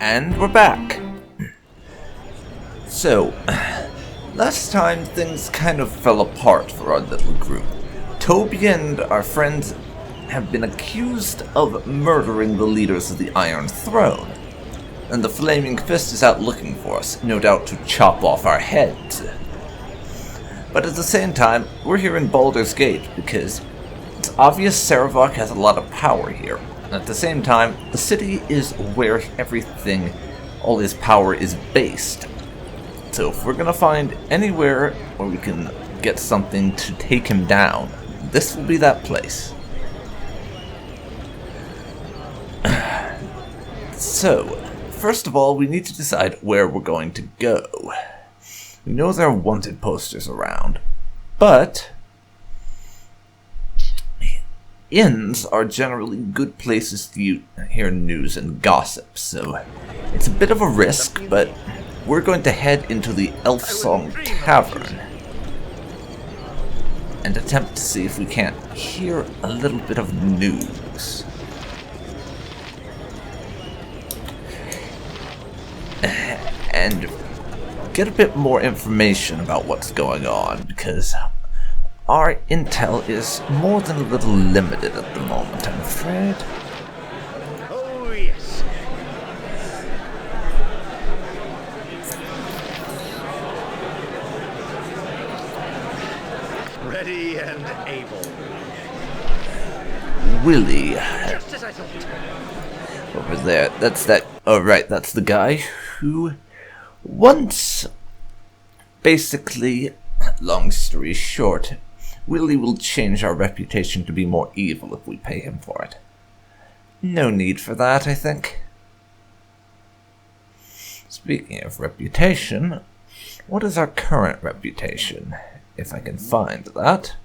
And we're back. So, last time things kind of fell apart for our little group. Toby and our friends have been accused of murdering the leaders of the Iron Throne. And the Flaming Fist is out looking for us, no doubt to chop off our heads. But at the same time, we're here in Baldur's Gate because it's obvious Sarevok has a lot of power here. At the same time, the city is where everything, all his power is based. So if we're gonna find anywhere where we can get something to take him down, this will be that place. So, first of all, we need to decide where we're going to go. We know there are wanted posters around, but inns are generally good places to hear news and gossip, so it's a bit of a risk, but we're going to head into the Elf Song Tavern and attempt to see if we can't hear a little bit of news. And get a bit more information about what's going on, because our intel is more than a little limited at the moment, I'm afraid. Oh, yes. Ready and able. Willie. Just as I thought. Over there. That's that. Oh, right. That's the guy who once, basically, long story short, Willie will change our reputation to be more evil if we pay him for it. No need for that, I think. Speaking of reputation, what is our current reputation? If I can find that.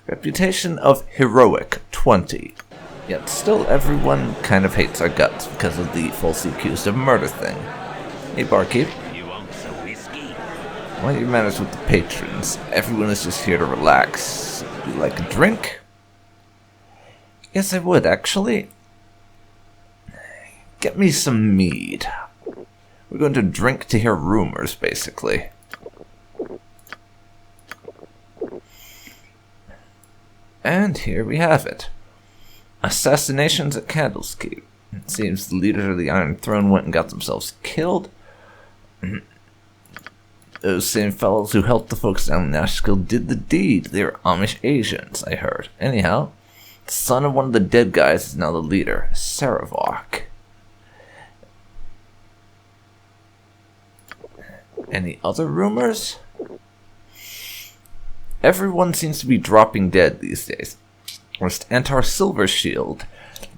Reputation of heroic 20. Yet still everyone kind of hates our guts because of the falsely accused of murder thing. Hey, barkeep. What are your manners with the patrons? Everyone is just here to relax. Do you like a drink? Yes, I would, actually. Get me some mead. We're going to drink to hear rumors, basically. And here we have it. Assassinations at Candleskeep. It seems the leaders of the Iron Throne went and got themselves killed. Those same fellows who helped the folks down in Nashkel did the deed. They were Amish Asians, I heard. Anyhow, the son of one of the dead guys is now the leader, Sarevok. Any other rumors? Everyone seems to be dropping dead these days. First, Antar Silvershield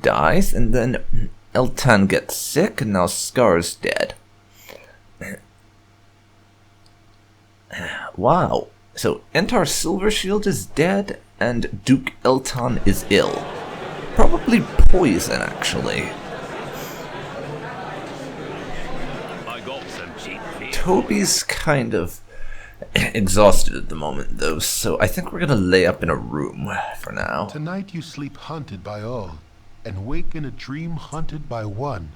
dies, and then Eltan gets sick, and now Scar's dead. Wow. So Antar Silvershield is dead, and Duke Eltan is ill. Probably poison, actually. I got some cheap beer. Toby's kind of exhausted at the moment, though, so I think we're gonna lay up in a room for now. Tonight you sleep hunted by all, and wake in a dream hunted by one.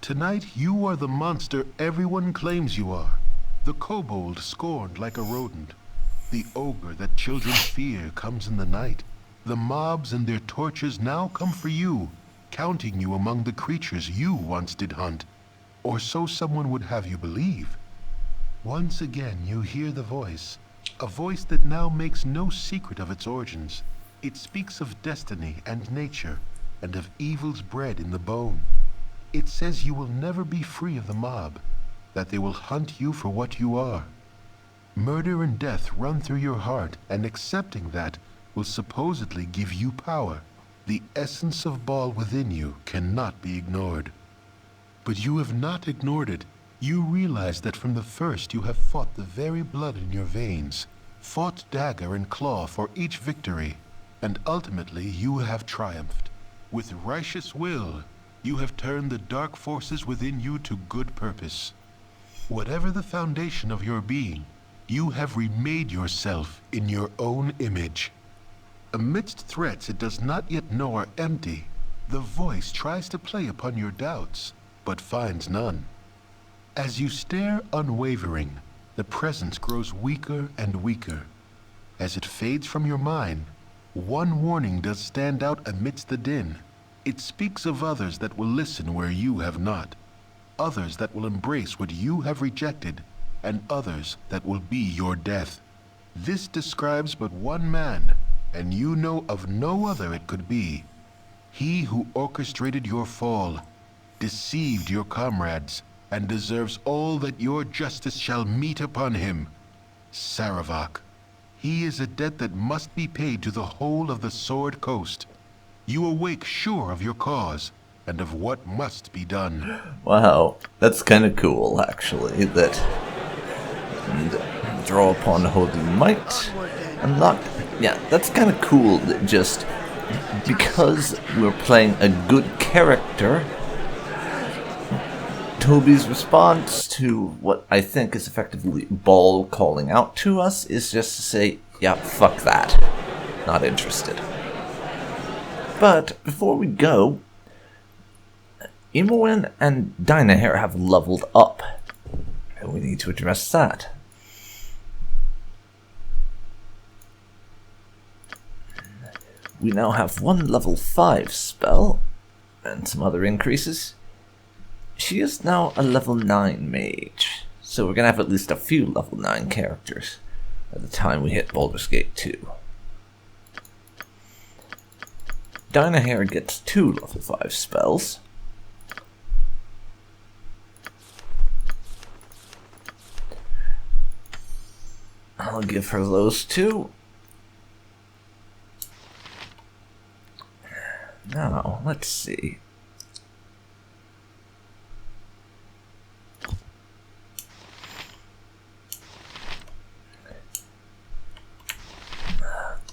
Tonight you are the monster everyone claims you are. The kobold scorned like a rodent. The ogre that children fear comes in the night. The mobs and their torches now come for you, counting you among the creatures you once did hunt. Or so someone would have you believe. Once again you hear the voice, a voice that now makes no secret of its origins. It speaks of destiny and nature, and of evils bred in the bone. It says you will never be free of the mob, that they will hunt you for what you are. Murder and death run through your heart, and accepting that will supposedly give you power. The essence of Baal within you cannot be ignored. But you have not ignored it. You realize that from the first you have fought the very blood in your veins, fought dagger and claw for each victory, and ultimately you have triumphed. With righteous will, you have turned the dark forces within you to good purpose. Whatever the foundation of your being, you have remade yourself in your own image. Amidst threats it does not yet know are empty, The voice tries to play upon your doubts, but finds none. As you stare unwavering, the presence grows weaker and weaker. As it fades from your mind, one warning does stand out amidst the din. It speaks of others that will listen where you have not, others that will embrace what you have rejected, and others that will be your death. This describes but one man, and you know of no other it could be. He who orchestrated your fall, deceived your comrades, and deserves all that your justice shall meet upon him. Sarevok. He is a debt that must be paid to the whole of the Sword Coast. You awake sure of your cause, and of what must be done. Wow, that's kind of cool, actually, that... And draw upon holy might. Unlock... Yeah, that's kind of cool that just... Because we're playing a good character... Toby's response to what I think is effectively Ball calling out to us is just to say, yeah, fuck that. Not interested. But before we go, Imoen and Dynahair have leveled up, and we need to address that. We now have one level 5 spell, and some other increases. She is now a level 9 mage, so we're going to have at least a few level 9 characters by the time we hit Baldur's Gate 2. Dynahair gets 2 level 5 spells. I'll give her those 2. Now, let's see.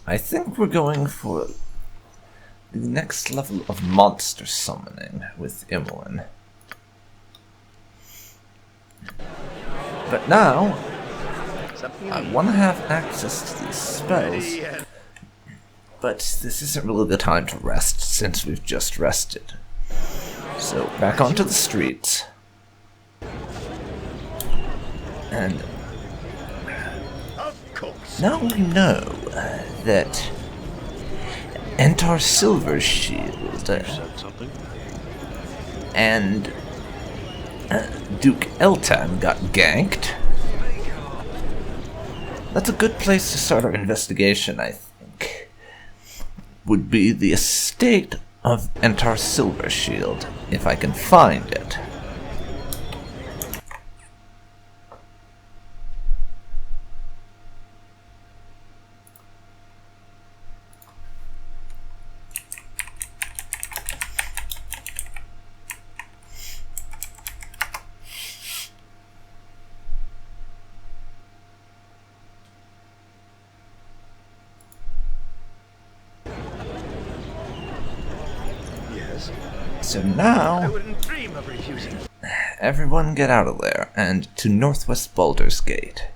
I think we're going for the next level of monster summoning with Imoen. But now, I want to have access to these spells, but this isn't really the time to rest since we've just rested. So back onto the streets. And now we know that Entar Silvershield and Duke Eltan got ganked. That's a good place to start our investigation, I think. Would be the estate of Entar Silvershield, if I can find it. So now, I wouldn't dream of refusing. Everyone get out of there and to Northwest Baldur's Gate,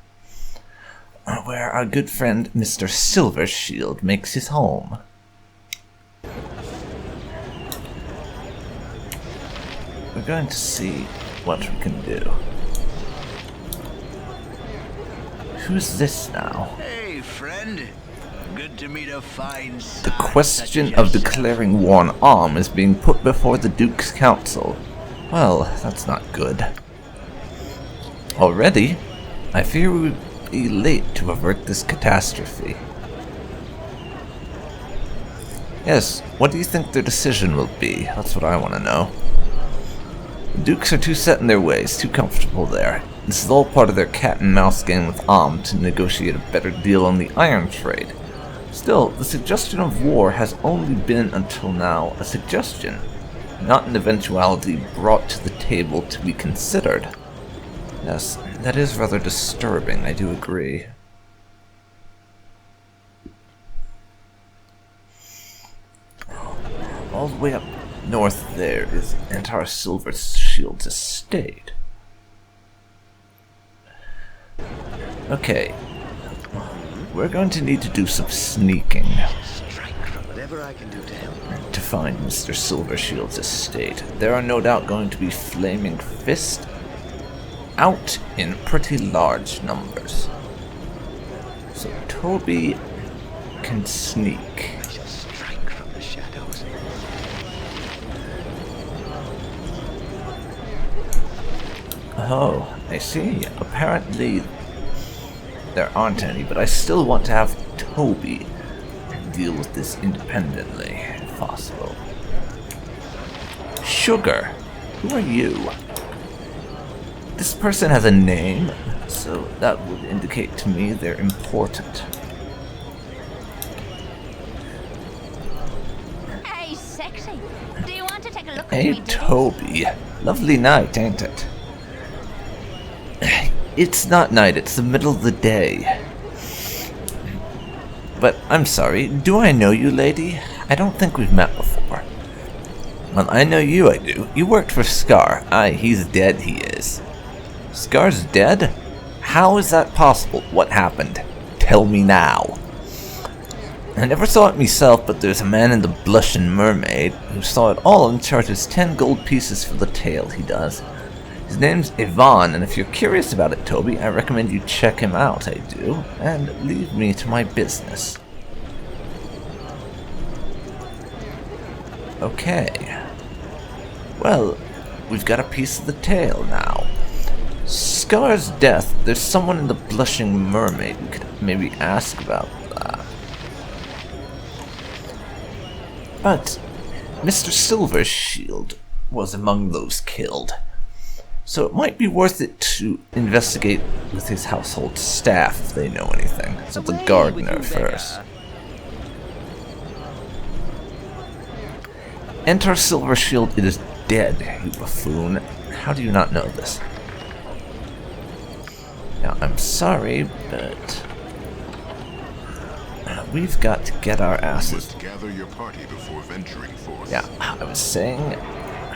where our good friend Mr. Silvershield makes his home. We're going to see what we can do. Who's this now? Hey, friend. Good to meet a fine son. The question of declaring war on Alm is being put before the Duke's Council. Well, that's not good. Already, I fear we would be late to avert this catastrophe. Yes, what do you think their decision will be? That's what I want to know. The Dukes are too set in their ways, too comfortable there. This is all part of their cat-and-mouse game with Alm to negotiate a better deal on the iron trade. Still, the suggestion of war has only been, until now, a suggestion, not an eventuality brought to the table to be considered. Yes, that is rather disturbing, I do agree. All the way up north there is Entar Silvershield's estate. Okay. We're going to need to do some sneaking. Whatever I can do to help. To find Mr. Silvershield's estate, there are no doubt going to be flaming fists out in pretty large numbers. So Toby can sneak. I shall strike from the shadows. Oh, I see. Apparently there aren't any, but I still want to have Toby deal with this independently, if possible. Sugar, who are you? This person has a name, so that would indicate to me they're important. Hey, sexy. Do you want to take a look at Hey, me? Toby. Lovely night, ain't it? It's not night, it's the middle of the day. But I'm sorry, do I know you, lady? I don't think we've met before. Well, I know you, I do. You worked for Scar. Aye, he's dead, he is. Scar's dead? How is that possible? What happened? Tell me now. I never saw it myself, but there's a man in the Blushing Mermaid who saw it all and charges 10 gold pieces for the tale he does. His name's Imoen, and if you're curious about it, Toby, I recommend you check him out, I do, and leave me to my business. Okay. Well, we've got a piece of the tale now. Scar's death, there's someone in the Blushing Mermaid we could maybe ask about that. But Mr. Silvershield was among those killed. So it might be worth it to investigate with his household staff if they know anything. So the gardener first. Enter Silvershield, it is dead, you buffoon. How do you not know this? Now, I'm sorry, but we've got to get our asses. Must gather your party before venturing forth. Yeah, I was saying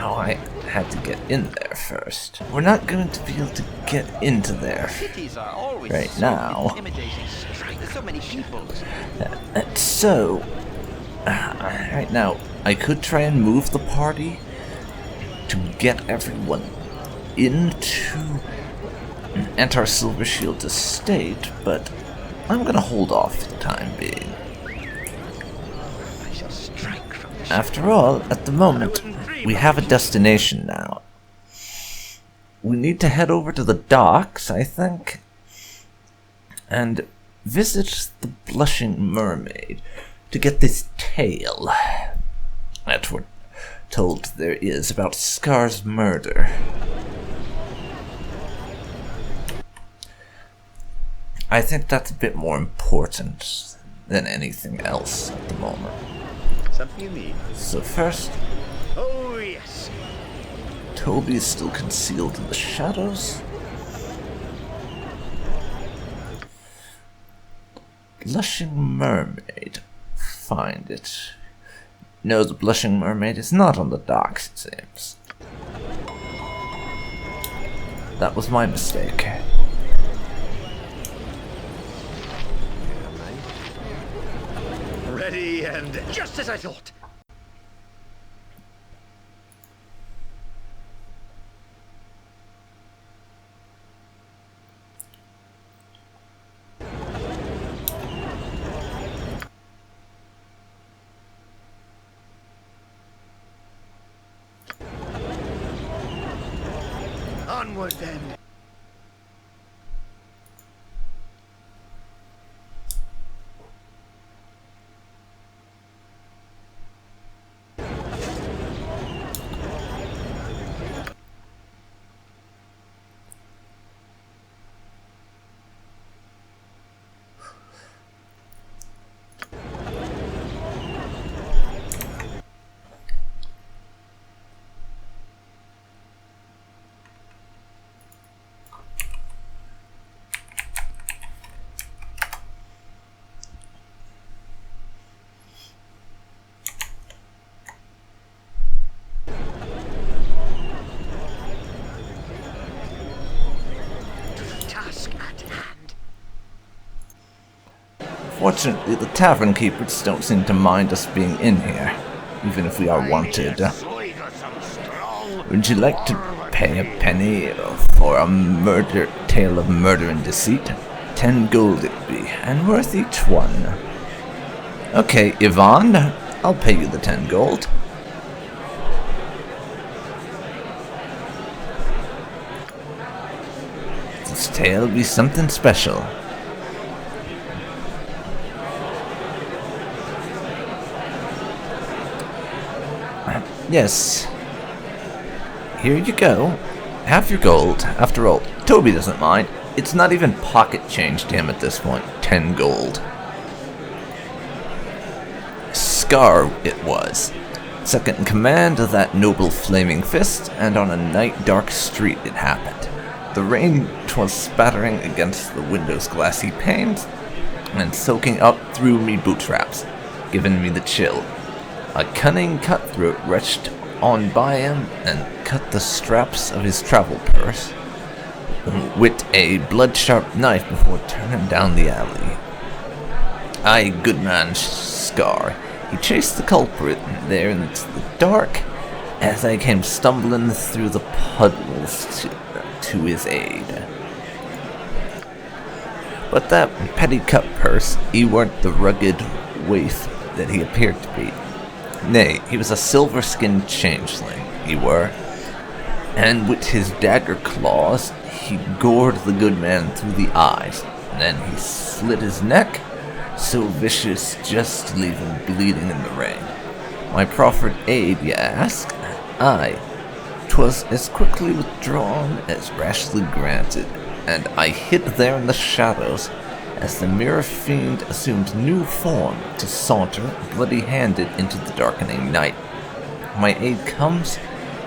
how I had to get in there first. We're not going to be able to get into there Cities are always right so now. intimidating. There's so many people. So, right now, I could try and move the party to get everyone into Enter Silvershield's estate, but I'm gonna hold off for the time being. I shall strike from the shadows. After all, at the moment, we have a destination now. We need to head over to the docks, I think, and visit the Blushing Mermaid to get this tale that we're told there is about Scar's murder. I think that's a bit more important than anything else at the moment. Something you need. So first, Oh, yes. Toby is still concealed in the shadows. Blushing Mermaid. Find it. No, the Blushing Mermaid is not on the docks, it seems. That was my mistake. Ready and just as I thought. Onward then. Fortunately, the tavern keepers don't seem to mind us being in here, even if we are wanted. Would you like to pay a penny for a tale of murder and deceit? 10 gold it'd be, and worth each one. Okay, Yvonne, I'll pay you the 10 gold. This tale'll be something special. Yes. Here you go. Have your gold. After all, Toby doesn't mind. It's not even pocket change to him at this point. 10 gold. Scar it was. Second in command of that noble flaming fist, and on a night dark street it happened. The rain 'twas spattering against the window's glassy panes, and soaking up through me bootstraps, giving me the chill. A cunning cutthroat rushed on by him and cut the straps of his travel purse with a blood-sharp knife before turning down the alley. Aye, good man Scar. He chased the culprit there into the dark as I came stumbling through the puddles to his aid. But that petty cut purse, he weren't the rugged waif that he appeared to be. Nay, he was a silver-skinned changeling, he were, and with his dagger claws, he gored the good man through the eyes, and then he slit his neck, so vicious just to leave him bleeding in the rain. My proffered aid, ye ask? Aye, 'twas as quickly withdrawn as rashly granted, and I hid there in the shadows as the mirror fiend assumed new form to saunter bloody-handed into the darkening night. My aid comes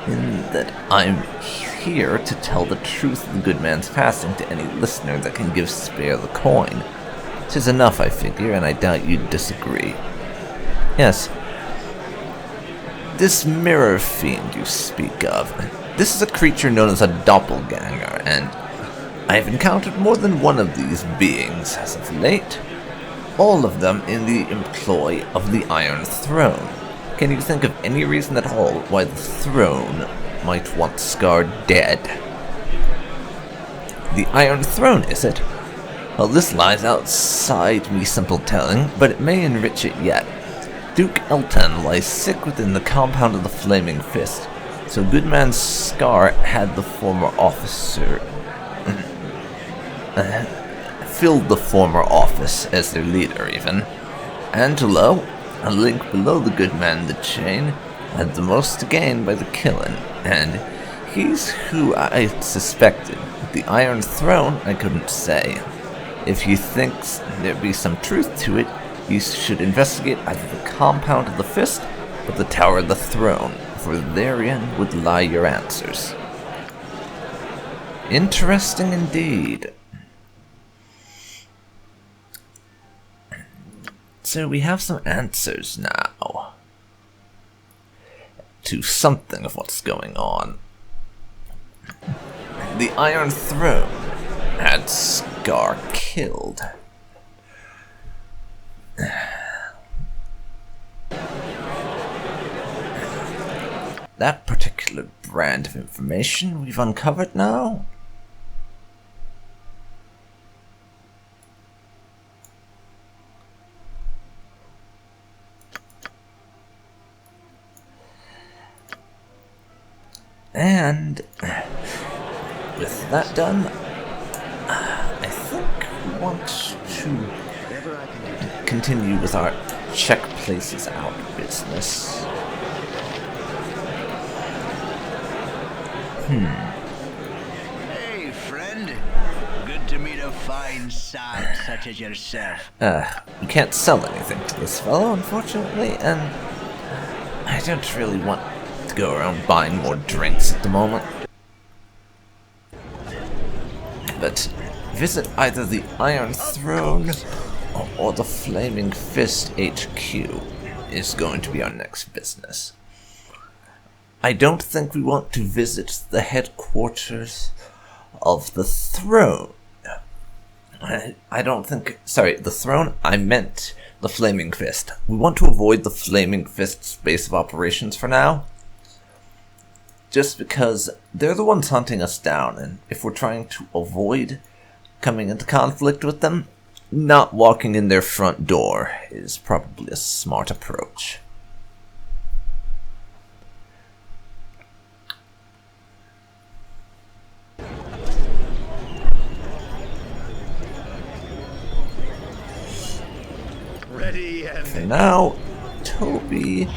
in that I'm here to tell the truth of the good man's passing to any listener that can give spare the coin. 'Tis enough, I figure, and I doubt you'd disagree. Yes, this mirror fiend you speak of, this is a creature known as a doppelganger, and I've encountered more than one of these beings as of late, all of them in the employ of the Iron Throne. Can you think of any reason at all why the throne might want Scar dead? The Iron Throne, is it? Well, this lies outside me simple telling, but it may enrich it yet. Duke Elton lies sick within the compound of the Flaming Fist, so Goodman Scar had the former officer filled the former office as their leader, even. Angelo, a link below the good man the chain, had the most to gain by the killing, and he's who I suspected. The Iron Throne, I couldn't say. If you think there be some truth to it, you should investigate either the compound of the Fist or the Tower of the Throne, for therein would lie your answers. Interesting indeed. So we have some answers now to something of what's going on. The Iron Throne had Scar killed. That particular brand of information we've uncovered now. And with that done, I think we want to continue with our check places out business. Hey, friend. Good to meet a fine sod such as yourself. We can't sell anything to this fellow, unfortunately, and I don't really want to go around buying more drinks at the moment. But visit either the Iron Throne or the Flaming Fist HQ is going to be our next business. I don't think we want to visit the headquarters of the throne I don't think... Sorry, the throne? I meant the Flaming Fist. We want to avoid the Flaming Fist's base of operations for now. Just because they're the ones hunting us down, and if we're trying to avoid coming into conflict with them, not walking in their front door is probably a smart approach. Ready and... For now, Toby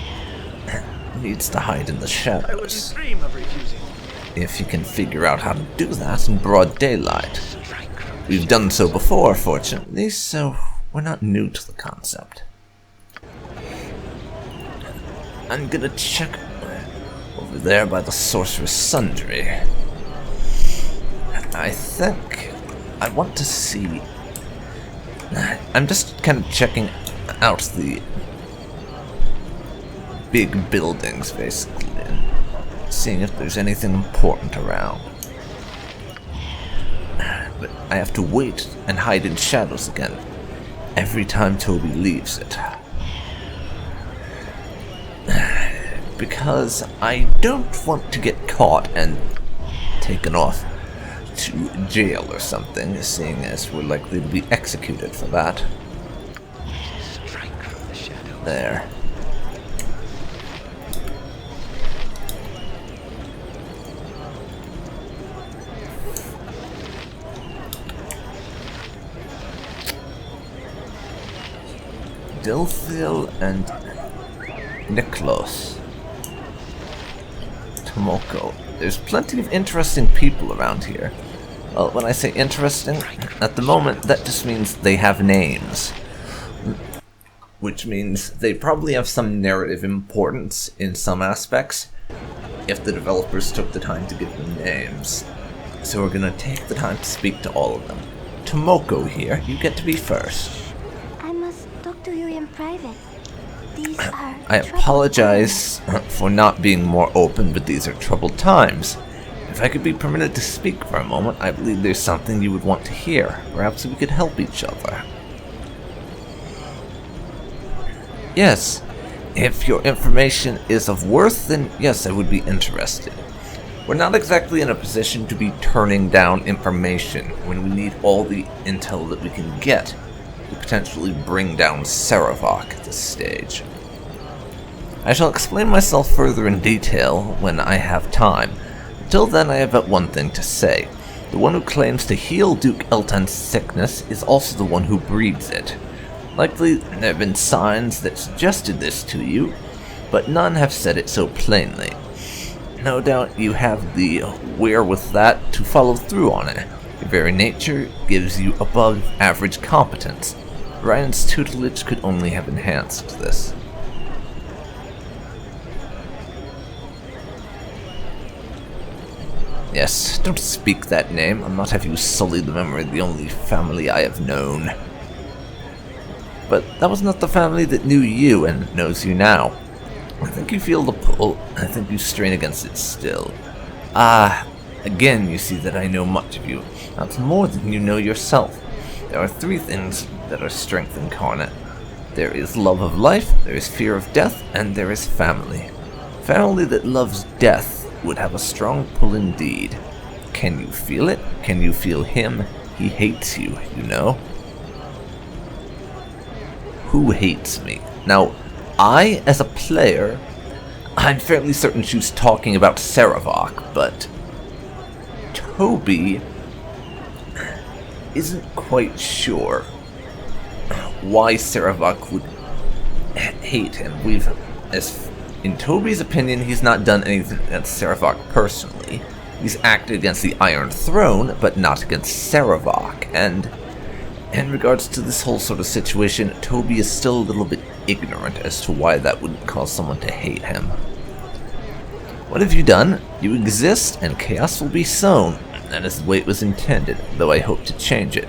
needs to hide in the I wouldn't shadows. dream of refusing. If you can figure out how to do that in broad daylight. We've done so before, fortunately, so we're not new to the concept. I'm gonna check over there by the Sorcerer's Sundry. I think I want to see... I'm just kind of checking out the big buildings, basically, and seeing if there's anything important around. But I have to wait and hide in shadows again every time Toby leaves it. Because I don't want to get caught and taken off to jail or something, seeing as we're likely to be executed for that. Strike from the shadow. There. Dilthil and Niklos. Tomoko. There's plenty of interesting people around here. Well, when I say interesting, at the moment that just means they have names. Which means they probably have some narrative importance in some aspects, if the developers took the time to give them names. So we're gonna take the time to speak to all of them. Tomoko here, you get to be first. I must talk to you in private. These are I apologize for not being more open, but these are troubled times. If I could be permitted to speak for a moment, I believe there's something you would want to hear. Perhaps we could help each other. Yes, if your information is of worth, then yes, I would be interested. We're not exactly in a position to be turning down information when we need all the intel that we can get to potentially bring down Sarevok at this stage. I shall explain myself further in detail when I have time. Until then, I have but one thing to say. The one who claims to heal Duke Eltan's sickness is also the one who breeds it. Likely, there have been signs that suggested this to you, but none have said it so plainly. No doubt you have the wherewith that to follow through on it. Your very nature gives you above average competence. Ryan's tutelage could only have enhanced this. Yes, don't speak that name. I'll not have you sully the memory of the only family I have known. But that was not the family that knew you and knows you now. I think you feel the pull. I think you strain against it still. Again you see that I know much of you. That's more than you know yourself. There are three things that are strength incarnate. There is love of life, there is fear of death, and there is family. Family that loves death would have a strong pull indeed. Can you feel it? Can you feel him? He hates you, you know? Who hates me? Now, I, as a player, I'm fairly certain she was talking about Sarevok, but Toby isn't quite sure why Sarevok would hate him. In Toby's opinion, he's not done anything against Sarevok personally. He's acted against the Iron Throne, but not against Sarevok, and in regards to this whole sort of situation, Toby is still a little bit ignorant as to why that would cause someone to hate him. What have you done? You exist, and chaos will be sown. That is the way it was intended, though I hope to change it.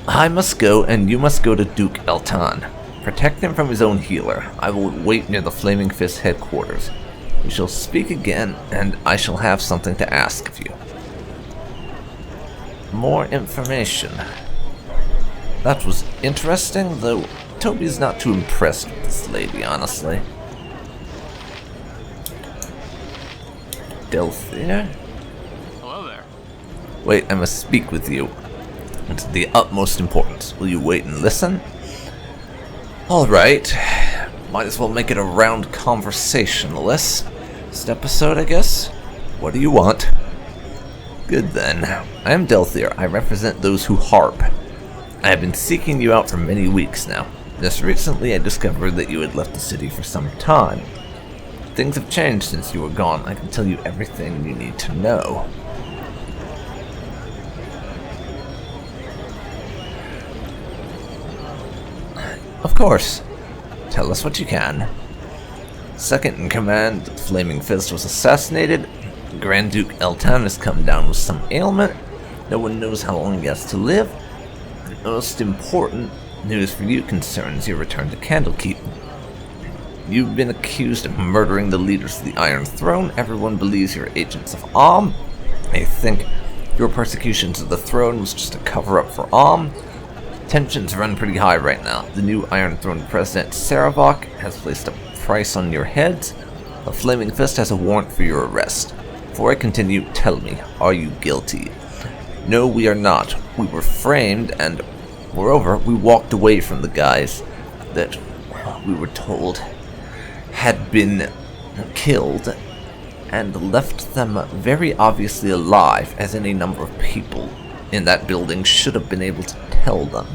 I must go, and you must go to Duke Eltan. Protect him from his own healer. I will wait near the Flaming Fist headquarters. We shall speak again, and I shall have something to ask of you. More information. That was interesting, though Toby's not too impressed with this lady, honestly. Delphia? Hello there. Wait, I must speak with you. It's of the utmost importance. Will you wait and listen? Alright. Might as well make it a round conversationalist. This episode, I guess? What do you want? Good then. I am Delphia. I represent those who harp. I have been seeking you out for many weeks now. Just recently I discovered that you had left the city for some time. Things have changed since you were gone. I can tell you everything you need to know. Of course. Tell us what you can. Second in command, the Flaming Fist was assassinated. Grand Duke Eltan has come down with some ailment. No one knows how long he has to live. The most important news for you concerns your return to Candlekeep. You've been accused of murdering the leaders of the Iron Throne. Everyone believes you're agents of Om. They think your persecutions of the throne was just a cover-up for Om. Tensions run pretty high right now. The new Iron Throne President Sarevok has placed a price on your heads. The Flaming Fist has a warrant for your arrest. Before I continue, tell me, are you guilty? No, we are not. We were framed, and moreover, we walked away from the guys that we were told had been killed, and left them very obviously alive, as any number of people in that building should have been able to tell them.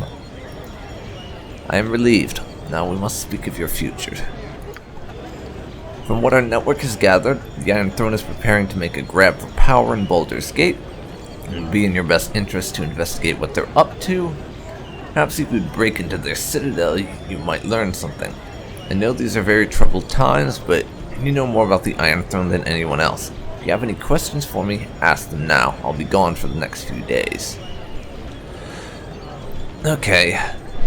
I am relieved. Now we must speak of your future. From what our network has gathered, the Iron Throne is preparing to make a grab for power in Baldur's Gate. It would be in your best interest to investigate what they're up to. Perhaps if you could break into their citadel, you might learn something. I know these are very troubled times, but you know more about the Iron Throne than anyone else. If you have any questions for me, ask them now. I'll be gone for the next few days. Okay,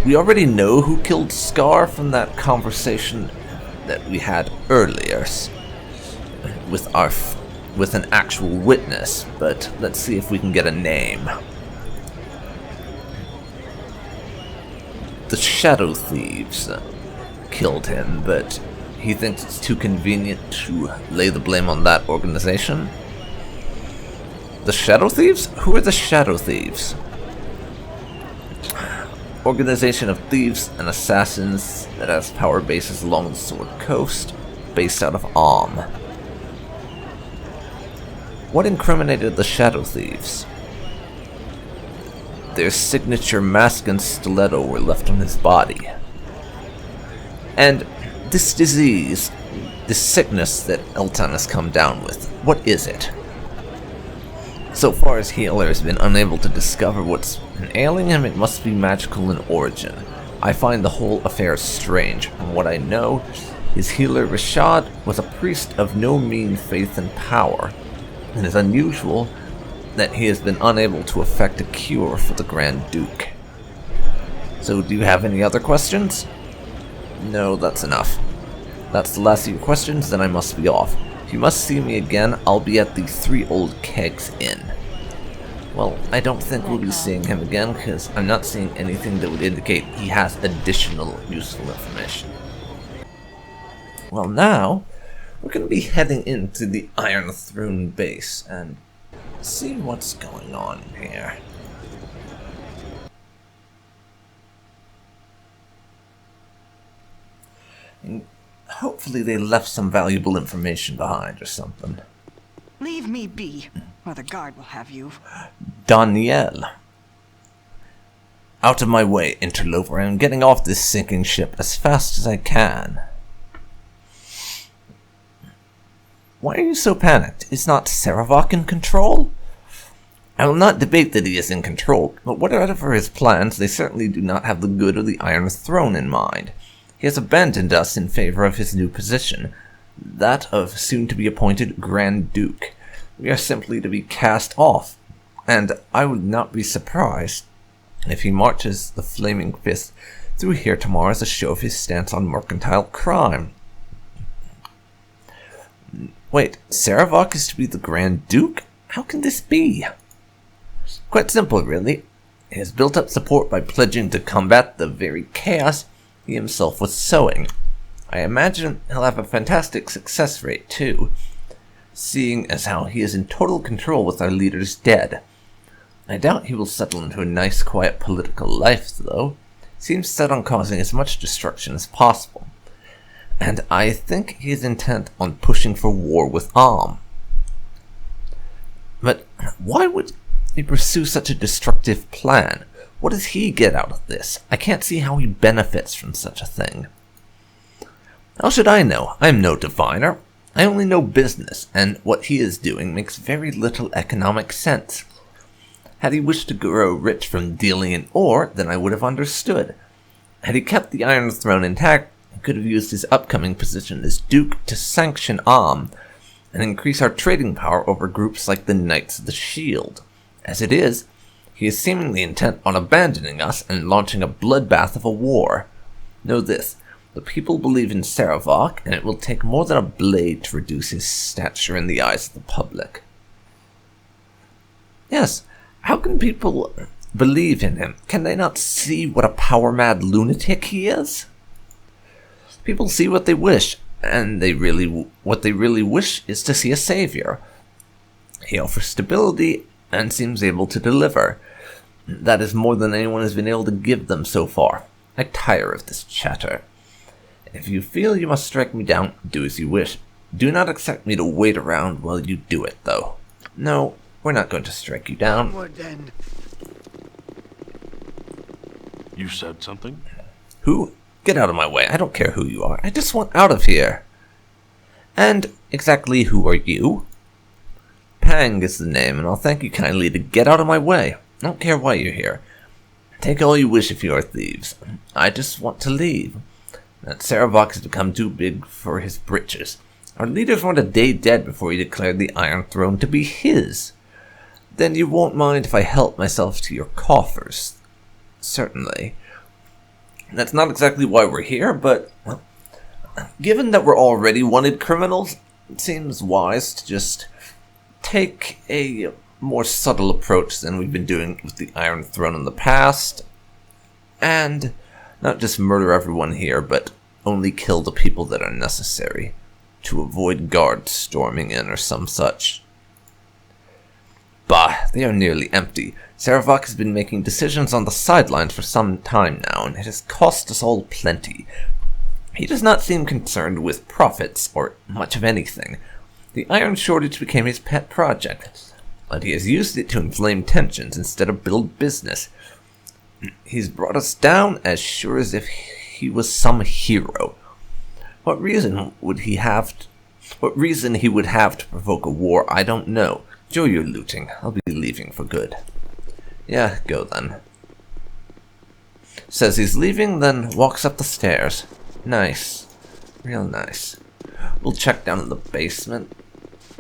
we already know who killed Scar from that conversation that we had earlier with an actual witness, but let's see if we can get a name. The Shadow Thieves killed him, but he thinks it's too convenient to lay the blame on that organization. The Shadow Thieves? Who are the Shadow Thieves? Organization of thieves and assassins that has power bases along the Sword Coast, based out of Om. What incriminated the Shadow Thieves? Their signature mask and stiletto were left on his body. And this disease, this sickness that Eltan has come down with, what is it? So far as Healer has been unable to discover what's been ailing him, it must be magical in origin. I find the whole affair strange. From what I know, his healer Rashad was a priest of no mean faith and power. It is unusual that he has been unable to effect a cure for the Grand Duke. So do you have any other questions? No, that's enough. That's the last of your questions, then I must be off. If you must see me again, I'll be at the Three Old Kegs Inn. Well, I don't think we'll be seeing him again, because I'm not seeing anything that would indicate he has additional useful information. Well, now, we're going to be heading into the Iron Throne base, and see what's going on here. And hopefully they left some valuable information behind or something. Leave me be, or the guard will have you. Danielle. Out of my way, interloper. I am getting off this sinking ship as fast as I can. Why are you so panicked? Is not Sarevok in control? I will not debate that he is in control, but whatever his plans, they certainly do not have the good of the Iron Throne in mind. He has abandoned us in favor of his new position, that of soon-to-be-appointed Grand Duke. We are simply to be cast off, and I would not be surprised if he marches the Flaming Fist through here tomorrow as a show of his stance on mercantile crime. Wait, Sarevok is to be the Grand Duke? How can this be? Quite simple, really. He has built up support by pledging to combat the very chaos he himself was sowing. I imagine he'll have a fantastic success rate, too, seeing as how he is in total control with our leaders dead. I doubt he will settle into a nice, quiet political life, though. Seems set on causing as much destruction as possible. And I think he is intent on pushing for war with Arm. But why would he pursue such a destructive plan? What does he get out of this? I can't see how he benefits from such a thing. How should I know? I am no diviner. I only know business, and what he is doing makes very little economic sense. Had he wished to grow rich from dealing in ore, then I would have understood. Had he kept the Iron Throne intact, he could have used his upcoming position as Duke to sanction Am and increase our trading power over groups like the Knights of the Shield. As it is, he is seemingly intent on abandoning us and launching a bloodbath of a war. Know this, the people believe in Sarevok, and it will take more than a blade to reduce his stature in the eyes of the public. Yes, how can people believe in him? Can they not see what a power-mad lunatic he is? People see what they wish, and what they really wish is to see a savior. He offers stability and seems able to deliver. That is more than anyone has been able to give them so far. I tire of this chatter. If you feel you must strike me down, do as you wish. Do not expect me to wait around while you do it, though. No, we're not going to strike you down. Onward then. You said something? Who? Get out of my way. I don't care who you are. I just want out of here. And exactly who are you? Pang is the name, and I'll thank you kindly to get out of my way. I don't care why you're here. Take all you wish if you are thieves. I just want to leave. That Sarevok has become too big for his britches. Our leaders weren't a day dead before he declared the Iron Throne to be his. Then you won't mind if I help myself to your coffers. Certainly. That's not exactly why we're here, but well, given that we're already wanted criminals, it seems wise to just take a more subtle approach than we've been doing with the Iron Throne in the past, and not just murder everyone here, but only kill the people that are necessary, to avoid guards storming in or some such. Bah, they are nearly empty. Sarevok has been making decisions on the sidelines for some time now, and it has cost us all plenty. He does not seem concerned with profits, or much of anything. The iron shortage became his pet project, but he has used it to inflame tensions instead of build business. He's brought us down as sure as if he was some hero. What reason he would have to provoke a war, I don't know. Enjoy your looting. I'll be leaving for good. Yeah, go then. Says he's leaving, then walks up the stairs. Nice. Real nice. We'll check down in the basement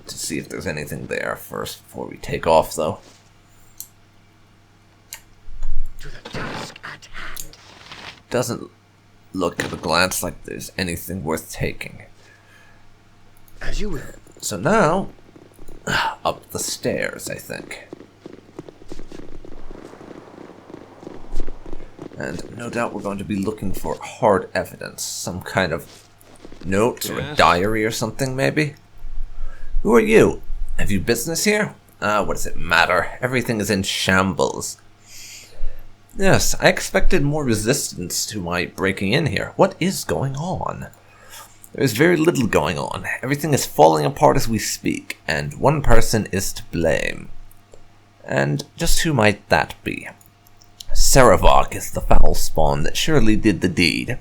to see if there's anything there first before we take off, though. To the task at hand. Doesn't look at a glance like there's anything worth taking. As you will. So now, up the stairs, I think. And no doubt we're going to be looking for hard evidence. Some kind of note or a diary or something, maybe? Who are you? Have you business here? What does it matter? Everything is in shambles. Yes, I expected more resistance to my breaking in here. What is going on? There's very little going on. Everything is falling apart as we speak, and one person is to blame. And just who might that be? Sarevok is the foul spawn that surely did the deed.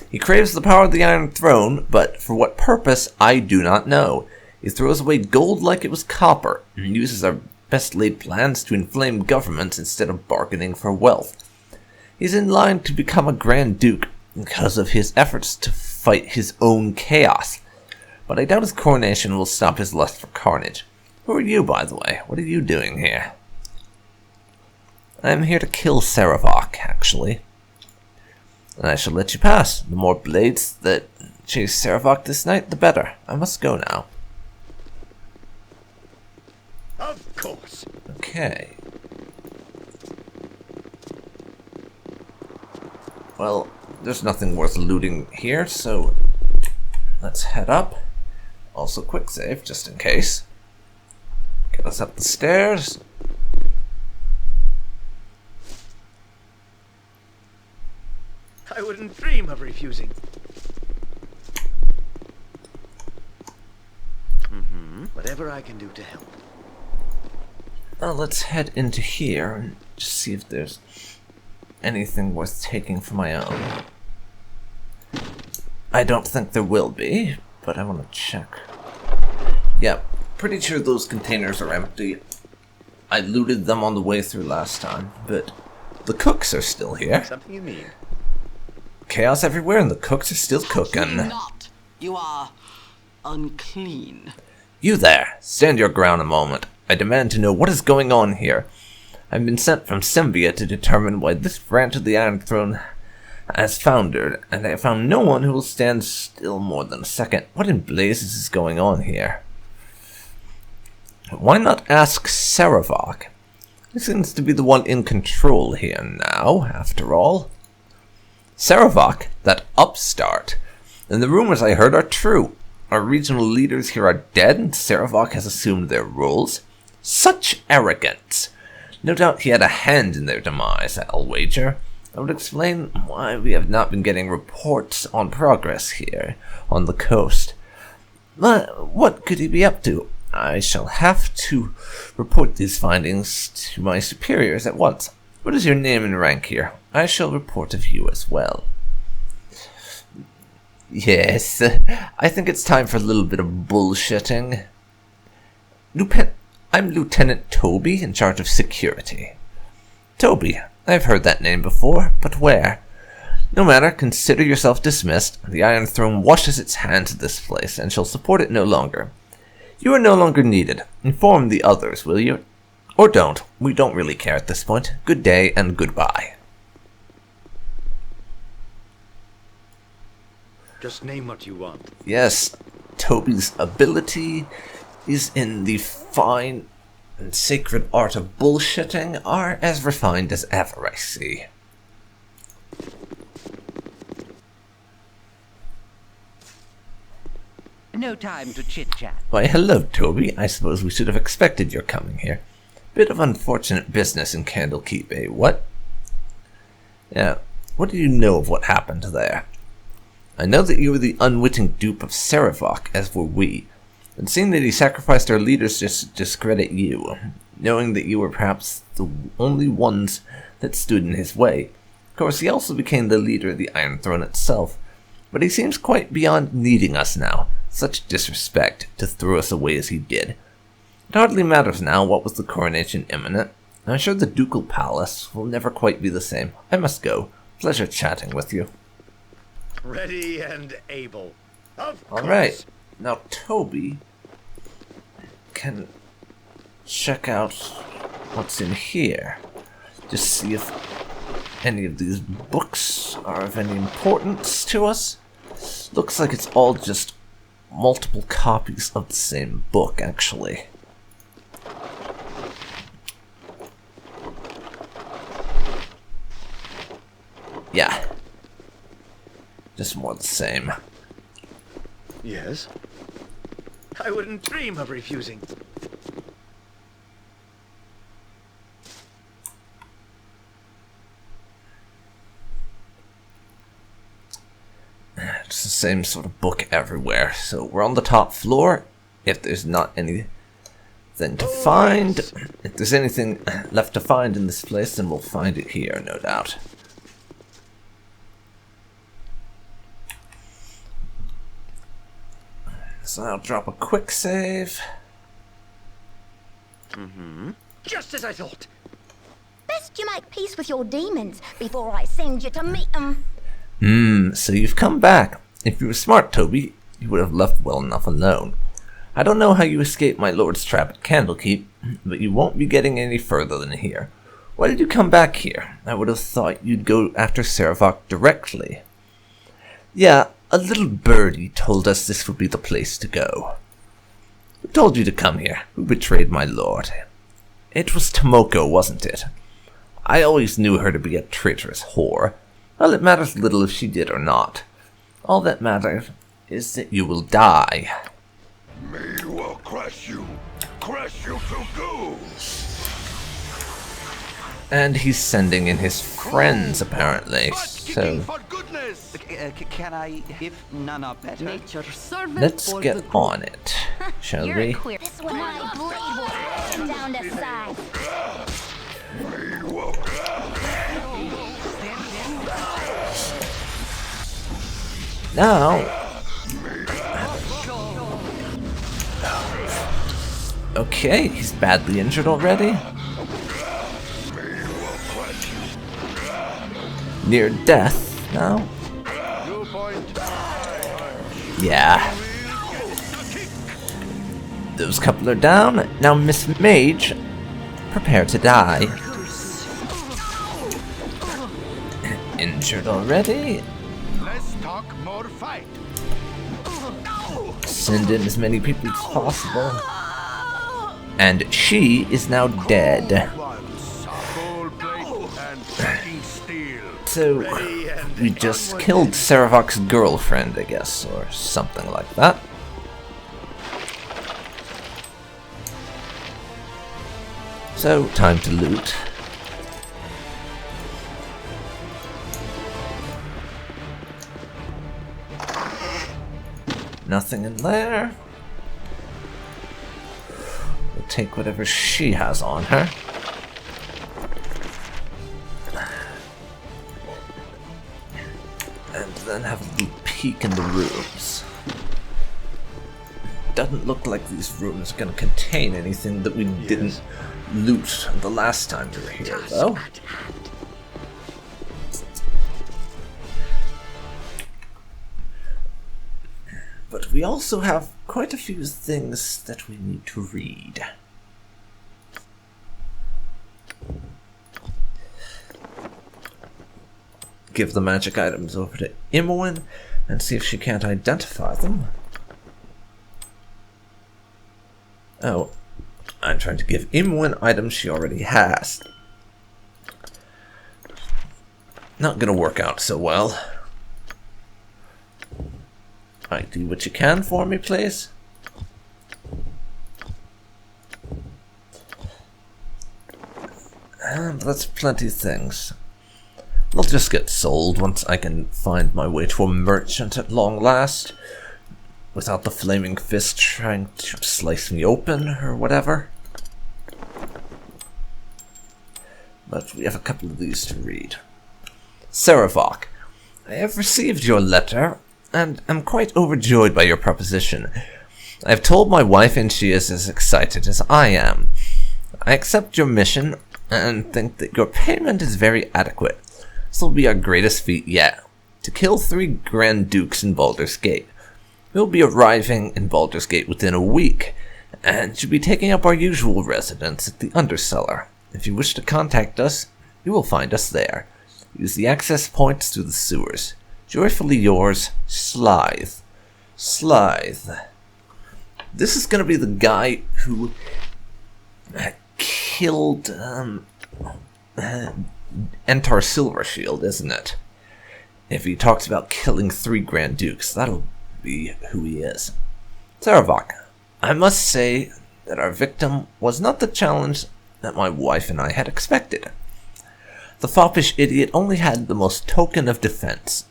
He craves the power of the Iron Throne, but for what purpose, I do not know. He throws away gold like it was copper, and uses our best-laid plans to inflame governments instead of bargaining for wealth. He's in line to become a Grand Duke because of his efforts to fight his own chaos, but I doubt his coronation will stop his lust for carnage. Who are you, by the way? What are you doing here? I'm here to kill Sarevok, actually. And I shall let you pass. The more blades that chase Sarevok this night, the better. I must go now. Of course. Okay. Well, there's nothing worth looting here, so let's head up. Also, quick save, just in case. Get us up the stairs. I wouldn't dream of refusing. Whatever I can do to help. Well, let's head into here and just see if there's anything worth taking for my own. I don't think there will be, but I want to check. Yeah, pretty sure those containers are empty. I looted them on the way through last time, but the cooks are still here. Something you mean? Chaos everywhere and the cooks are still cooking. Not. You are unclean. You there! Stand your ground a moment. I demand to know what is going on here. I've been sent from Sembia to determine why this branch of the Iron Throne has foundered, and I have found no one who will stand still more than a second. What in blazes is going on here? Why not ask Sarevok? He seems to be the one in control here now, after all. Sarevok, that upstart. And the rumors I heard are true. Our regional leaders here are dead, and Sarevok has assumed their roles. Such arrogance! No doubt he had a hand in their demise, I'll wager. That would explain why we have not been getting reports on progress here on the coast. But what could he be up to? I shall have to report these findings to my superiors at once. What is your name and rank here? I shall report of you as well. Yes, I think it's time for a little bit of bullshitting. I'm Lieutenant Toby, in charge of security. Toby, I've heard that name before, but where? No matter, consider yourself dismissed. The Iron Throne washes its hands of this place, and shall support it no longer. You are no longer needed. Inform the others, will you? Or don't. We don't really care at this point. Good day, and goodbye. Just name what you want. Yes, Toby's ability is in the fine and sacred art of bullshitting are as refined as ever, I see. No time to chit-chat. Why, hello, Toby. I suppose we should have expected your coming here. Bit of unfortunate business in Candlekeep, eh? What? Yeah, what do you know of what happened there? I know that you were the unwitting dupe of Sarevok, as were we, and seeing that he sacrificed our leaders just to discredit you, knowing that you were perhaps the only ones that stood in his way. Of course, he also became the leader of the Iron Throne itself, but he seems quite beyond needing us now. Such disrespect to throw us away as he did. It hardly matters now what was the coronation imminent. I'm sure the ducal palace will never quite be the same. I must go. Pleasure chatting with you. Ready and able. Of course. Alright, now Toby can check out what's in here. Just see if any of these books are of any importance to us. Looks like it's all just multiple copies of the same book, actually. Yeah. Just more the same. Yes? I wouldn't dream of refusing. It's the same sort of book everywhere. So we're on the top floor. If there's not anything to find, if there's anything left to find in this place, then we'll find it here, no doubt. So I'll drop a quick save. Just as I thought. Best you make peace with your demons before I send you to meet them. So you've come back. If you were smart, Toby, you would have left well enough alone. I don't know how you escaped my lord's trap at Candlekeep, but you won't be getting any further than here. Why did you come back here? I would have thought you'd go after Sarevok directly. Yeah, a little birdie told us this would be the place to go. Who told you to come here? Who betrayed my lord? It was Tomoko, wasn't it? I always knew her to be a traitorous whore. Well, it matters little if she did or not. All that matters is that you will die. Me will crush you to goo. And he's sending in his friends, apparently. So For goodness! Can I, if none are better? Nature's servant let's for get the on it, shall You're we? a queer. This one, my blade will cut you down to size. Me will Now. Okay, he's badly injured already. Near death now. Yeah. Those couple are down. Now Miss Mage, prepare to die. Injured already. Let's talk more fight. Send in as many people as possible. And she is now dead. Cold plate and cracking steel. So, we just killed Sarevok's girlfriend, I guess, or something like that. So, time to loot. Nothing in there. We'll take whatever she has on her. And then have a little peek in the rooms. Doesn't look like these rooms are going to contain anything that we didn't loot the last time we were here, though. But we also have quite a few things that we need to read. Give the magic items over to Imoen and see if she can't identify them. Oh, I'm trying to give Imoen items she already has. Not gonna work out so well. Alright, do what you can for me, please. And that's plenty of things. They'll just get sold once I can find my way to a merchant at long last, without the flaming fist trying to slice me open or whatever. But we have a couple of these to read. Sarevok, I have received your letter, and am quite overjoyed by your proposition. I have told my wife, and she is as excited as I am. I accept your mission, and think that your payment is very adequate. This will be our greatest feat yet, to kill 3 Grand Dukes in Baldur's Gate. We will be arriving in Baldur's Gate within a week, and should be taking up our usual residence at the Undercellar. If you wish to contact us, you will find us there. Use the access points through the sewers. Joyfully yours, Slythe. Slythe. This is going to be the guy who killed Entar Silvershield, isn't it? If he talks about killing 3 Grand Dukes, that'll be who he is. Sarevok, I must say that our victim was not the challenge that my wife and I had expected. The foppish idiot only had the most token of defense.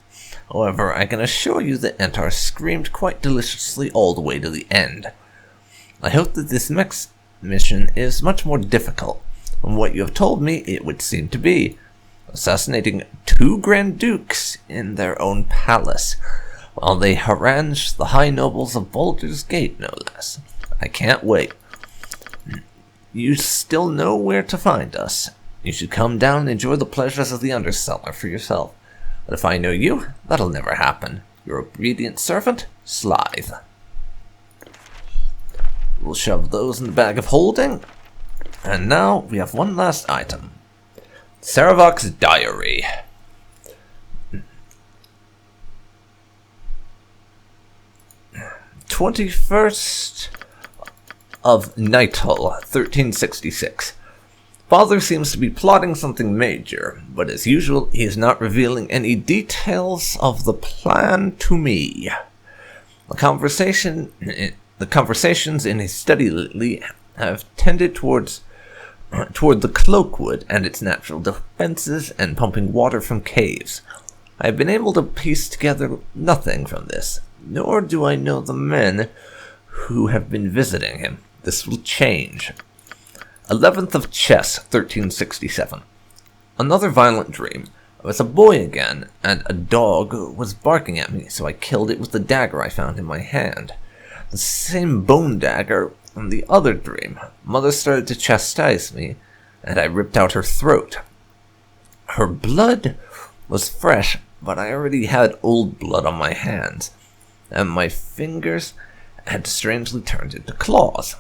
However, I can assure you that Entar screamed quite deliciously all the way to the end. I hope that this next mission is much more difficult. From what you have told me, it would seem to be. Assassinating 2 Grand Dukes in their own palace, while they harangue the high nobles of Baldur's Gate, no less. I can't wait. You still know where to find us. You should come down and enjoy the pleasures of the Undercellar for yourself. But if I know you, that'll never happen. Your obedient servant, Slythe. We'll shove those in the bag of holding. And now we have one last item. Sarevok's diary. 21st of Nighthull, 1366. Father seems to be plotting something major, but as usual, he is not revealing any details of the plan to me. The conversations in his study lately have tended toward the cloakwood and its natural defenses and pumping water from caves. I have been able to piece together nothing from this, nor do I know the men who have been visiting him. This will change. 11th of Chess, 1367. Another violent dream. I was a boy again, and a dog was barking at me, so I killed it with the dagger I found in my hand. The same bone dagger from the other dream. Mother started to chastise me, and I ripped out her throat. Her blood was fresh, but I already had old blood on my hands, and my fingers had strangely turned into claws.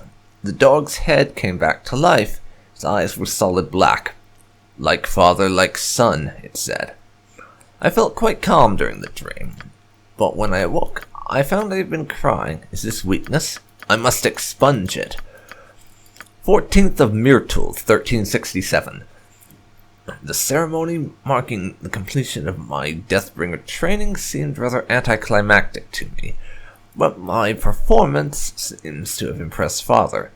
The dog's head came back to life. His eyes were solid black. Like father, like son, it said. I felt quite calm during the dream, but when I awoke, I found I had been crying. Is this weakness? I must expunge it. 14th of Myrtul, 1367. The ceremony marking the completion of my Deathbringer training seemed rather anticlimactic to me, but my performance seems to have impressed Father.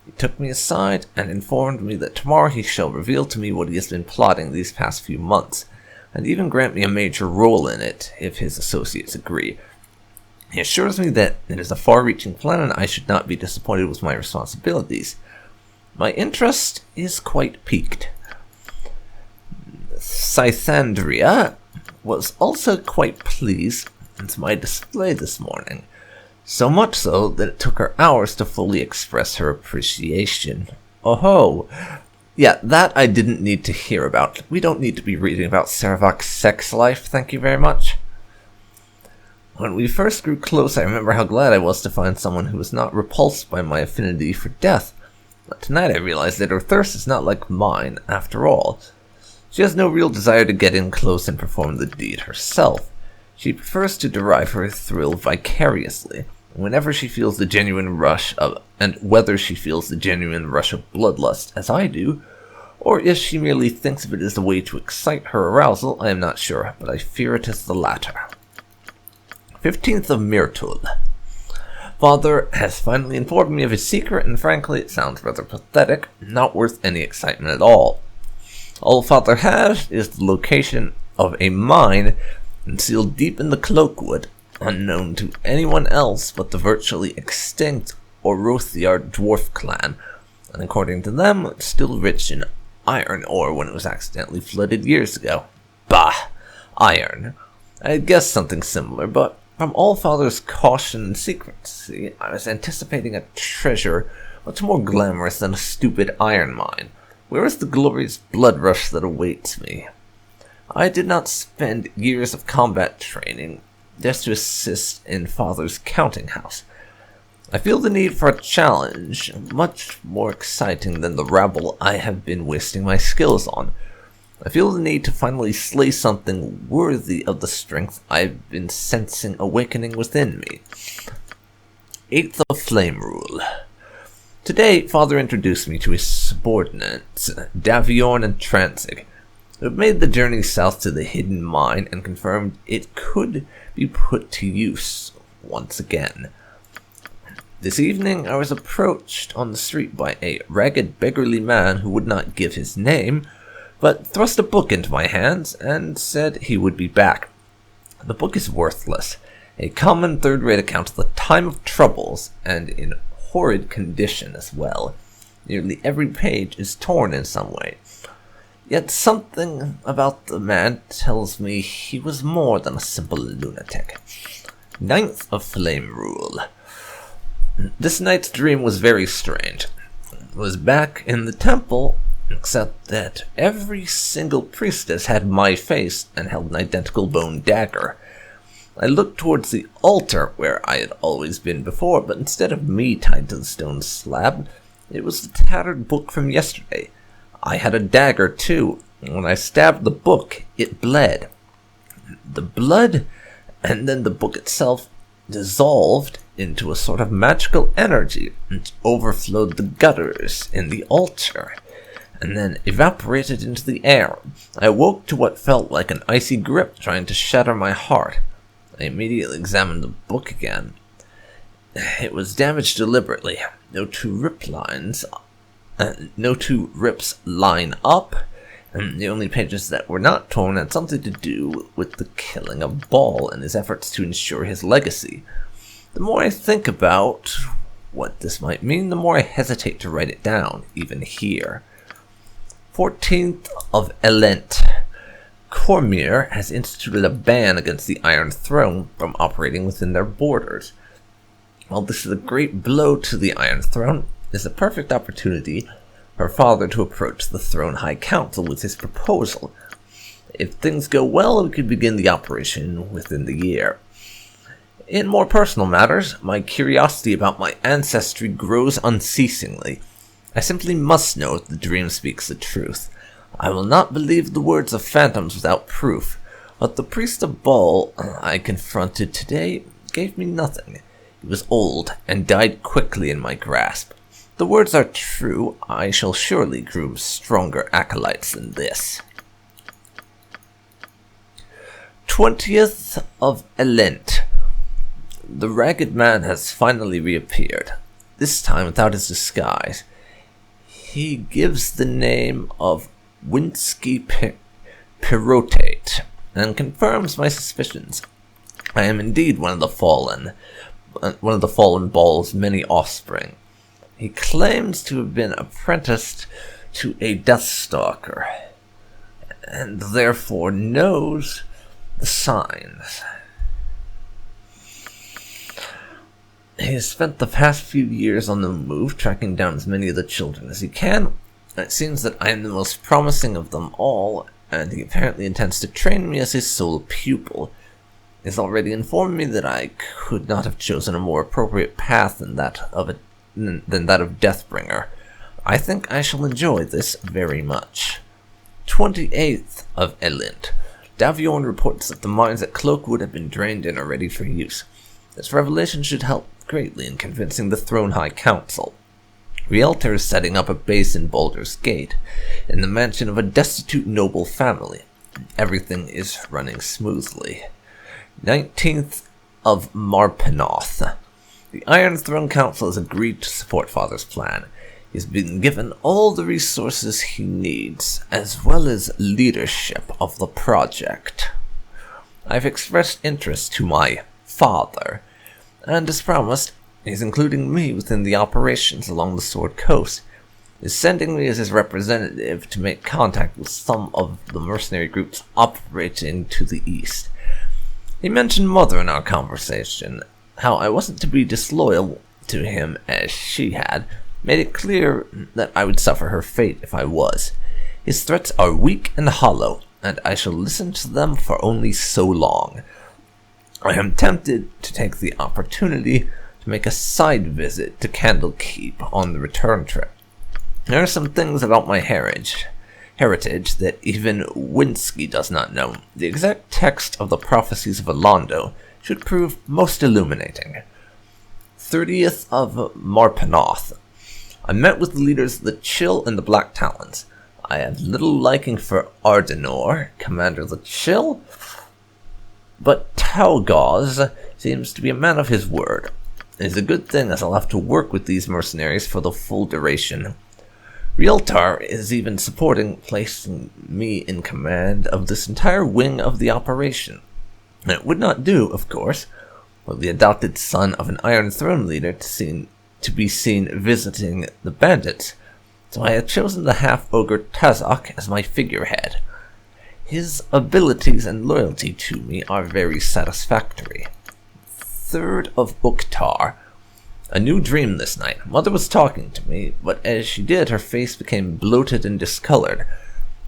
He took me aside and informed me that tomorrow he shall reveal to me what he has been plotting these past few months, and even grant me a major role in it if his associates agree. He assures me that it is a far-reaching plan and I should not be disappointed with my responsibilities. My interest is quite piqued. Scythandria was also quite pleased with my display this morning, so much so that it took her hours to fully express her appreciation. Oh-ho! Yeah, that I didn't need to hear about. We don't need to be reading about Sarevok's sex life, thank you very much. When we first grew close, I remember how glad I was to find someone who was not repulsed by my affinity for death. But tonight I realized that her thirst is not like mine, after all. She has no real desire to get in close and perform the deed herself. She prefers to derive her thrill vicariously, whenever she feels the genuine rush of, and whether she feels the genuine rush of bloodlust, as I do, or if she merely thinks of it as a way to excite her arousal, I am not sure, but I fear it is the latter. 15th of Myrtul. Father has finally informed me of his secret, and frankly, it sounds rather pathetic, not worth any excitement at all. All Father has is the location of a mine concealed deep in the cloakwood, unknown to anyone else but the virtually extinct Orothiard dwarf clan, and according to them, it's still rich in iron ore when it was accidentally flooded years ago. Bah! Iron. I had guessed something similar, but from All Father's caution and secrecy, I was anticipating a treasure much more glamorous than a stupid iron mine. Where is the glorious blood rush that awaits me? I did not spend years of combat training just to assist in Father's counting house. I feel the need for a challenge, much more exciting than the rabble I have been wasting my skills on. I feel the need to finally slay something worthy of the strength I've been sensing awakening within me. 8th of Flame Rule. Today, Father introduced me to his subordinates, Daviorn and Transig, who have made the journey south to the hidden mine and confirmed it could be put to use once again. This evening, I was approached on the street by a ragged, beggarly man who would not give his name, but thrust a book into my hands and said he would be back. The book is worthless, a common third-rate account of the time of troubles, and in horrid condition as well. Nearly every page is torn in some way. Yet something about the man tells me he was more than a simple lunatic. 9th of Flame Rule. This night's dream was very strange. I was back in the temple, except that every single priestess had my face and held an identical bone dagger. I looked towards the altar where I had always been before, but instead of me tied to the stone slab, it was the tattered book from yesterday. I had a dagger too, and when I stabbed the book, it bled. The blood, and then the book itself, dissolved into a sort of magical energy and overflowed the gutters in the altar. and then evaporated into the air. I awoke to what felt like an icy grip trying to shatter my heart. I immediately examined the book again. It was damaged deliberately. No two rips line up, and the only pages that were not torn had something to do with the killing of Ball and his efforts to ensure his legacy. The more I think about what this might mean, the more I hesitate to write it down, even here. 14th of Elent. Cormyr has instituted a ban against the Iron Throne from operating within their borders. While this is a great blow to the Iron Throne, it is a perfect opportunity for her father to approach the Throne High Council with his proposal. If things go well, we could begin the operation within the year. In more personal matters, my curiosity about my ancestry grows unceasingly. I simply must know if the dream speaks the truth. I will not believe the words of phantoms without proof, but the priest of Baal I confronted today gave me nothing. He was old and died quickly in my grasp. The words are true. I shall surely groom stronger acolytes than this. 20th of Elent. The ragged man has finally reappeared, this time without his disguise. He gives the name of Winsky Pirotate, and confirms my suspicions. I am indeed one of the fallen Baal's many offspring. He claims to have been apprenticed to a Deathstalker, and therefore knows the signs. He has spent the past few years on the move, tracking down as many of the children as he can. It seems that I am the most promising of them all, and he apparently intends to train me as his sole pupil. He has already informed me that I could not have chosen a more appropriate path than that of Deathbringer. I think I shall enjoy this very much. 28th of Elent. Daviorn reports that the mines at Cloakwood have been drained and are ready for use. This revelation should help greatly in convincing the Throne High Council. Rielter is setting up a base in Baldur's Gate, in the mansion of a destitute noble family. Everything is running smoothly. 19th of Marpenoth. The Iron Throne Council has agreed to support Father's plan. He has been given all the resources he needs, as well as leadership of the project. I've expressed interest to my father, and as promised, he's including me within the operations along the Sword Coast. He's sending me as his representative to make contact with some of the mercenary groups operating to the east. He mentioned Mother in our conversation, how I wasn't to be disloyal to him as she had, made it clear that I would suffer her fate if I was. His threats are weak and hollow, and I shall listen to them for only so long. I am tempted to take the opportunity to make a side visit to Candlekeep on the return trip. There are some things about my heritage that even Winsky does not know. The exact text of the prophecies of Alondo should prove most illuminating. 30th of Marpenoth. I met with the leaders of the Chill and the Black Talons. I have little liking for Ardenor, commander of the Chill, but Taugaz seems to be a man of his word. It is a good thing, as I'll have to work with these mercenaries for the full duration. Rieltar is even supporting placing me in command of this entire wing of the operation. And it would not do, of course, for the adopted son of an Iron Throne leader to be seen visiting the bandits, so I have chosen the half-ogre Tazok as my figurehead. His abilities and loyalty to me are very satisfactory. 3rd of Uktar. A new dream this night. Mother was talking to me, but as she did, her face became bloated and discolored.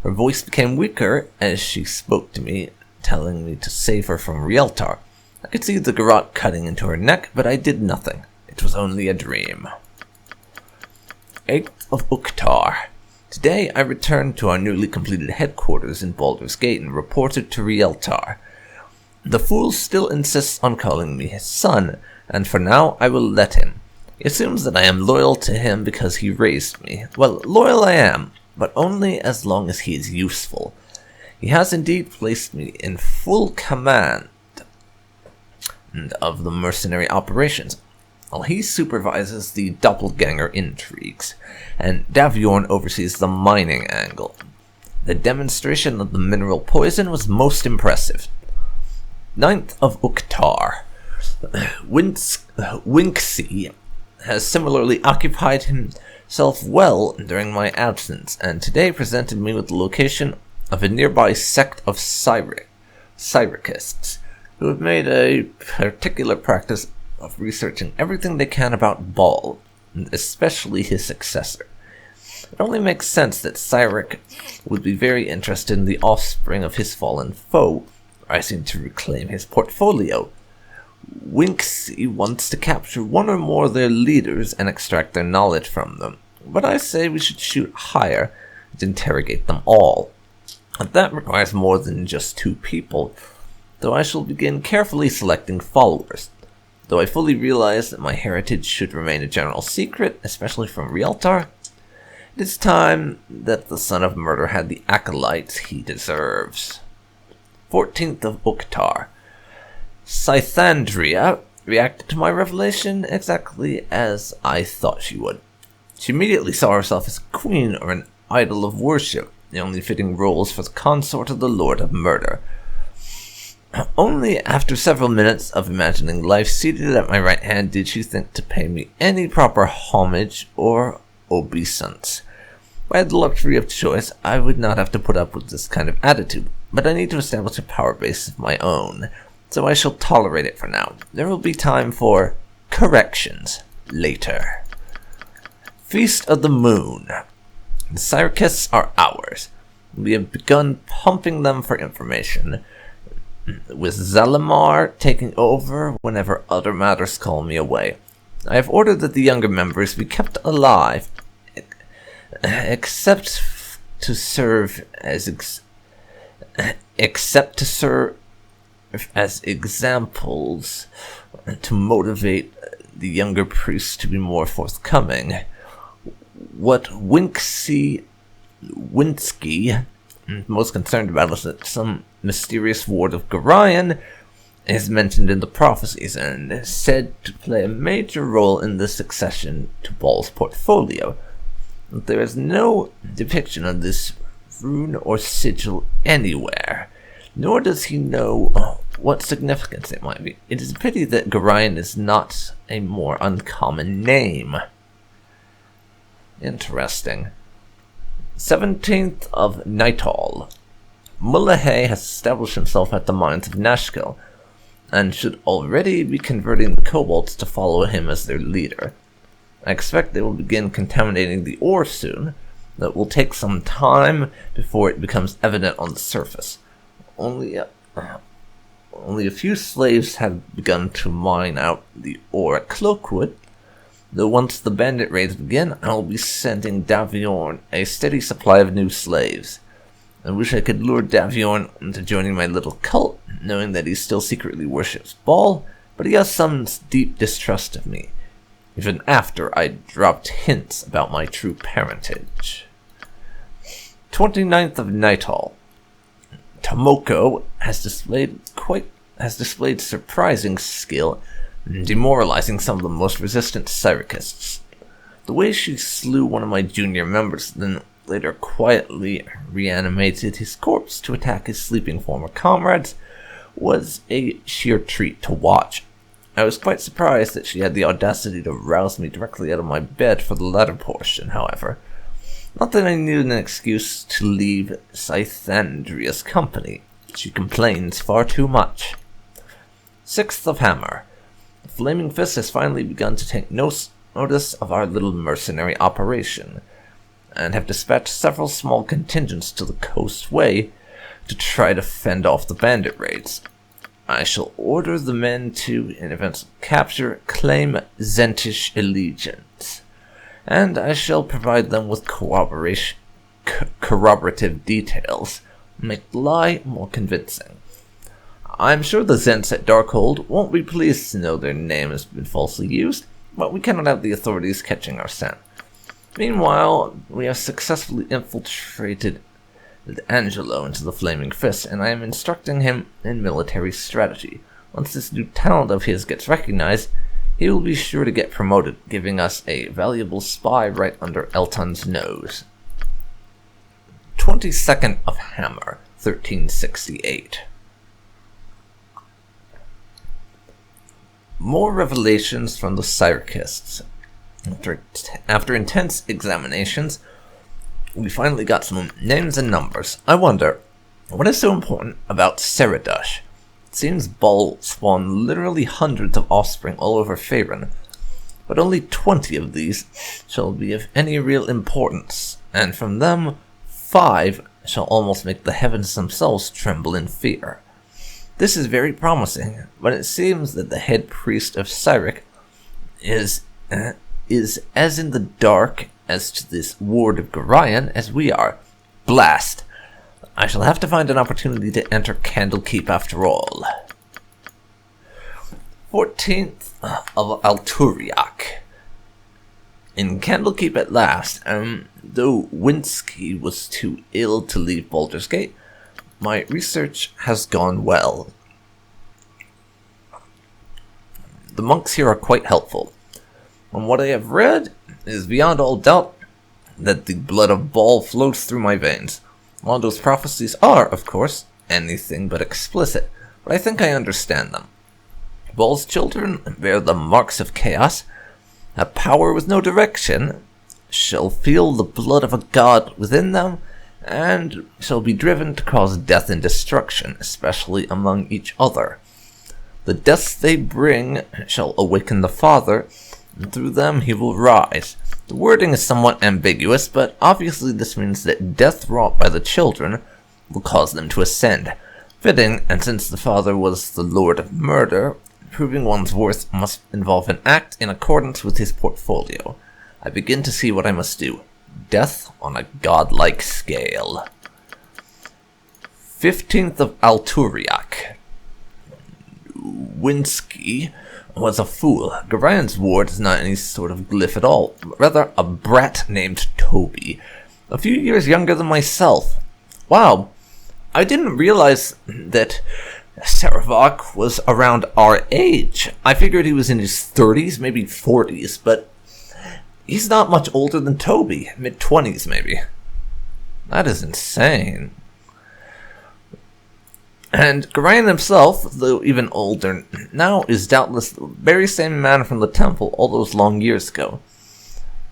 Her voice became weaker as she spoke to me, telling me to save her from Rieltar. I could see the garrote cutting into her neck, but I did nothing. It was only a dream. 8th of Uktar. Today I returned to our newly completed headquarters in Baldur's Gate and reported to Rieltar. The fool still insists on calling me his son, and for now I will let him. He assumes that I am loyal to him because he raised me. Well, loyal I am, but only as long as he is useful. He has indeed placed me in full command of the mercenary operations, while he supervises the doppelganger intrigues, and Daviorn oversees the mining angle. The demonstration of the mineral poison was most impressive. 9th of Uktar. Winksy has similarly occupied himself well during my absence, and today presented me with the location of a nearby sect of Syrikists, who have made a particular practice of researching everything they can about Ball, and especially his successor. It only makes sense that Cyric would be very interested in the offspring of his fallen foe, rising to reclaim his portfolio. Winksy wants to capture one or more of their leaders and extract their knowledge from them, but I say we should shoot higher and interrogate them all. But that requires more than just 2 people, though I shall begin carefully selecting followers. Though I fully realize that my heritage should remain a general secret, especially from Rialtar, it is time that the son of murder had the acolytes he deserves. 14th of Uktar. Scythandria reacted to my revelation exactly as I thought she would. She immediately saw herself as a queen or an idol of worship, the only fitting roles for the consort of the Lord of Murder. Only after several minutes of imagining life seated at my right hand did she think to pay me any proper homage or obeisance. If I had the luxury of choice, I would not have to put up with this kind of attitude, but I need to establish a power base of my own, so I shall tolerate it for now. There will be time for corrections later. Feast of the Moon. The Syrikists are ours. We have begun pumping them for information, with Zalamar taking over whenever other matters call me away. I have ordered that the younger members be kept alive, except to serve as examples to motivate the younger priests to be more forthcoming. What Winsky most concerned about is that some mysterious ward of Gorion is mentioned in the prophecies and is said to play a major role in the succession to Ball's portfolio. There is no depiction of this rune or sigil anywhere, nor does he know what significance it might be. It is a pity that Gorion is not a more uncommon name. Interesting. 17th of Nightall. Mullahay has established himself at the mines of Nashkel, and should already be converting the kobolds to follow him as their leader. I expect they will begin contaminating the ore soon. That will take some time before it becomes evident on the surface. Only a few slaves have begun to mine out the ore at Cloakwood, though once the bandit raids begin, I will be sending Daviorn a steady supply of new slaves. I wish I could lure Daviorn into joining my little cult, knowing that he still secretly worships Ball, but he has some deep distrust of me, even after I dropped hints about my true parentage. 29th of Nightall. Tomoko has displayed surprising skill in demoralizing some of the most resistant Syrikists. The way she slew one of my junior members, then later quietly reanimated his corpse to attack his sleeping former comrades, was a sheer treat to watch. I was quite surprised that she had the audacity to rouse me directly out of my bed for the latter portion, however. Not that I needed an excuse to leave Scythandria's company. She complains far too much. 6th of Hammer. The Flaming Fist has finally begun to take notice of our little mercenary operation, and have dispatched several small contingents to the coast way to try to fend off the bandit raids. I shall order the men to, in events of capture, claim Zentish allegiance, and I shall provide them with corroborative details, make the lie more convincing. I'm sure the Zents at Darkhold won't be pleased to know their name has been falsely used, but we cannot have the authorities catching our scent. Meanwhile, we have successfully infiltrated Angelo into the Flaming Fist, and I am instructing him in military strategy. Once this new talent of his gets recognized, he will be sure to get promoted, giving us a valuable spy right under Elton's nose. 22nd of Hammer, 1368. More revelations from the Syrakists. After intense examinations, we finally got some names and numbers. I wonder, what is so important about Seredush? It seems Ball spawned literally hundreds of offspring all over Faerun, but only 20 of these shall be of any real importance, and from them, 5 shall almost make the heavens themselves tremble in fear. This is very promising, but it seems that the head priest of Cyric is as in the dark as to this ward of Gorion as we are. Blast! I shall have to find an opportunity to enter Candlekeep after all. 14th of Alturiak. In Candlekeep at last, though Winsky was too ill to leave Baldur's Gate, my research has gone well. The monks here are quite helpful. From what I have read, it is beyond all doubt that the blood of Ball flows through my veins. All those prophecies are, of course, anything but explicit, but I think I understand them. Ball's children bear the marks of chaos, have power with no direction, shall feel the blood of a god within them, and shall be driven to cause death and destruction, especially among each other. The deaths they bring shall awaken the Father, and through them he will rise. The wording is somewhat ambiguous, but obviously this means that death wrought by the children will cause them to ascend. Fitting, and since the Father was the Lord of Murder, proving one's worth must involve an act in accordance with his portfolio. I begin to see what I must do. Death on a godlike scale. 15th of Alturiak. Winsky was a fool. Garion's ward is not any sort of glyph at all, but rather a brat named Toby, a few years younger than myself. Wow, I didn't realize that Sarevok was around our age. I figured he was in his 30s, maybe 40s, but he's not much older than Toby, mid-20s maybe. That is insane. And Gorion himself, though even older now, is doubtless the very same man from the temple all those long years ago.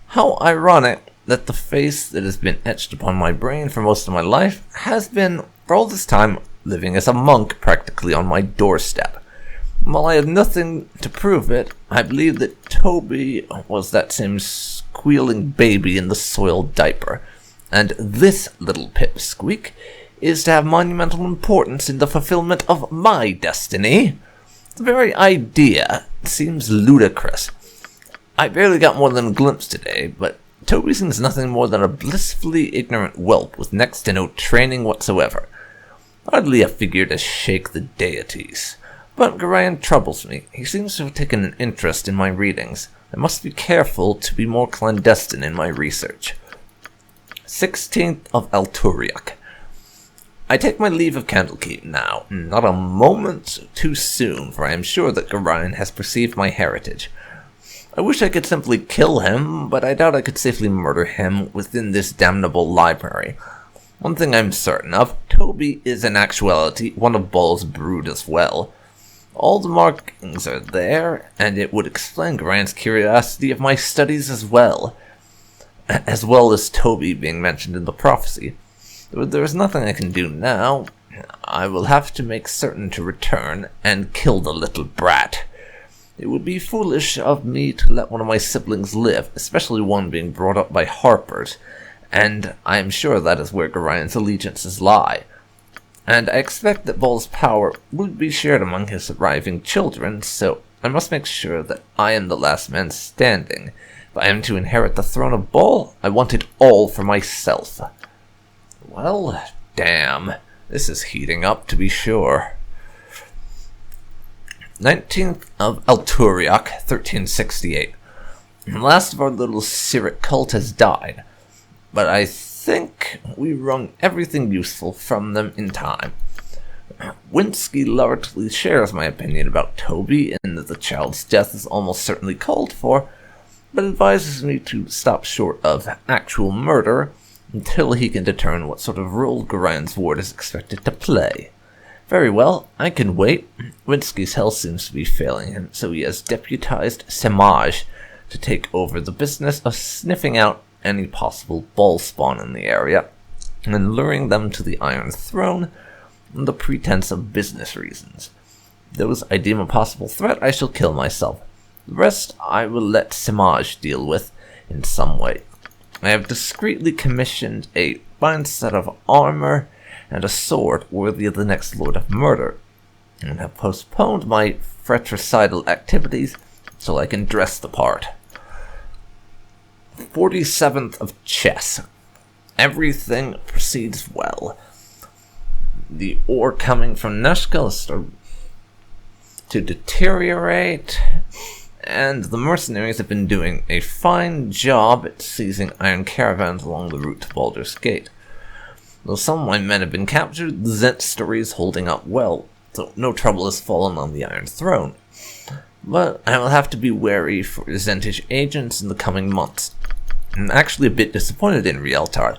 How ironic that the face that has been etched upon my brain for most of my life has been, for all this time, living as a monk practically on my doorstep. While I have nothing to prove it, I believe that Toby was that same squealing baby in the soiled diaper, and this little pipsqueak is to have monumental importance in the fulfillment of my destiny. The very idea seems ludicrous. I barely got more than a glimpse today, but Toby seems nothing more than a blissfully ignorant whelp with next to no training whatsoever. Hardly a figure to shake the deities. But Gorion troubles me. He seems to have taken an interest in my readings. I must be careful to be more clandestine in my research. 16th of Alturiak. I take my leave of Candlekeep now, not a moment too soon, for I am sure that Gorion has perceived my heritage. I wish I could simply kill him, but I doubt I could safely murder him within this damnable library. One thing I'm certain of, Toby is in actuality one of Ball's brood as well. All the markings are there, and it would explain Gorion's curiosity of my studies as well as Toby being mentioned in the prophecy. There is nothing I can do now. I will have to make certain to return and kill the little brat. It would be foolish of me to let one of my siblings live, especially one being brought up by Harpers, and I am sure that is where Gorion's allegiances lie. And I expect that Ball's power would be shared among his surviving children, so I must make sure that I am the last man standing. If I am to inherit the throne of Ball, I want it all for myself. Well, damn. This is heating up, to be sure. 19th of Alturiak, 1368. The last of our little Sirik cult has died, but I think we wrung everything useful from them in time. Winsky largely shares my opinion about Toby in that the child's death is almost certainly called for, but advises me to stop short of actual murder until he can determine what sort of role Gorian's ward is expected to play. Very well, I can wait. Winsky's health seems to be failing him, so he has deputized Semaj to take over the business of sniffing out any possible ball spawn in the area, and luring them to the Iron Throne on the pretense of business reasons. Those I deem a possible threat, I shall kill myself. The rest I will let Semaj deal with in some way. I have discreetly commissioned a fine set of armor and a sword worthy of the next Lord of Murder, and have postponed my fratricidal activities so I can dress the part. 47th of chess. Everything proceeds well. The ore coming from Nashkel is starting to deteriorate, and the mercenaries have been doing a fine job at seizing iron caravans along the route to Baldur's Gate. Though some of my men have been captured, the Zent story is holding up well, so no trouble has fallen on the Iron Throne. But I will have to be wary for Zentish agents in the coming months. I'm actually a bit disappointed in Rieltard.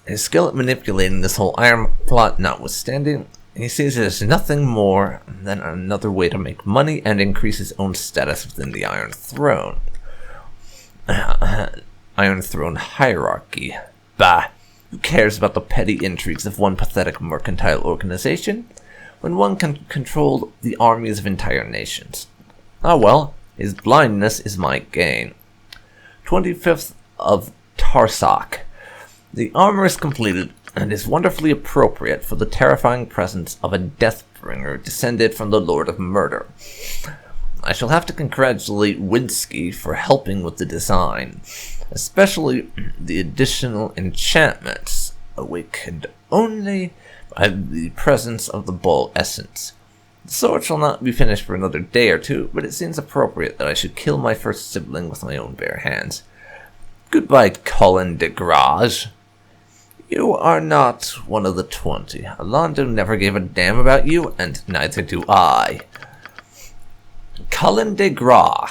His skill at manipulating this whole iron plot notwithstanding, he sees it as nothing more than another way to make money and increase his own status within the Iron Throne. Iron Throne hierarchy. Bah! Who cares about the petty intrigues of one pathetic mercantile organization, when one can control the armies of entire nations? Ah well, his blindness is my gain. 25th of Tarsak. The armor is completed, and is wonderfully appropriate for the terrifying presence of a Deathbringer descended from the Lord of Murder. I shall have to congratulate Winsky for helping with the design, especially the additional enchantments, awakened only by the presence of the ball essence. The sword shall not be finished for another day or two, but it seems appropriate that I should kill my first sibling with my own bare hands. Goodbye, Colin de Grage. You are not one of the 20. Alondo never gave a damn about you, and neither do I. Colin de Grage.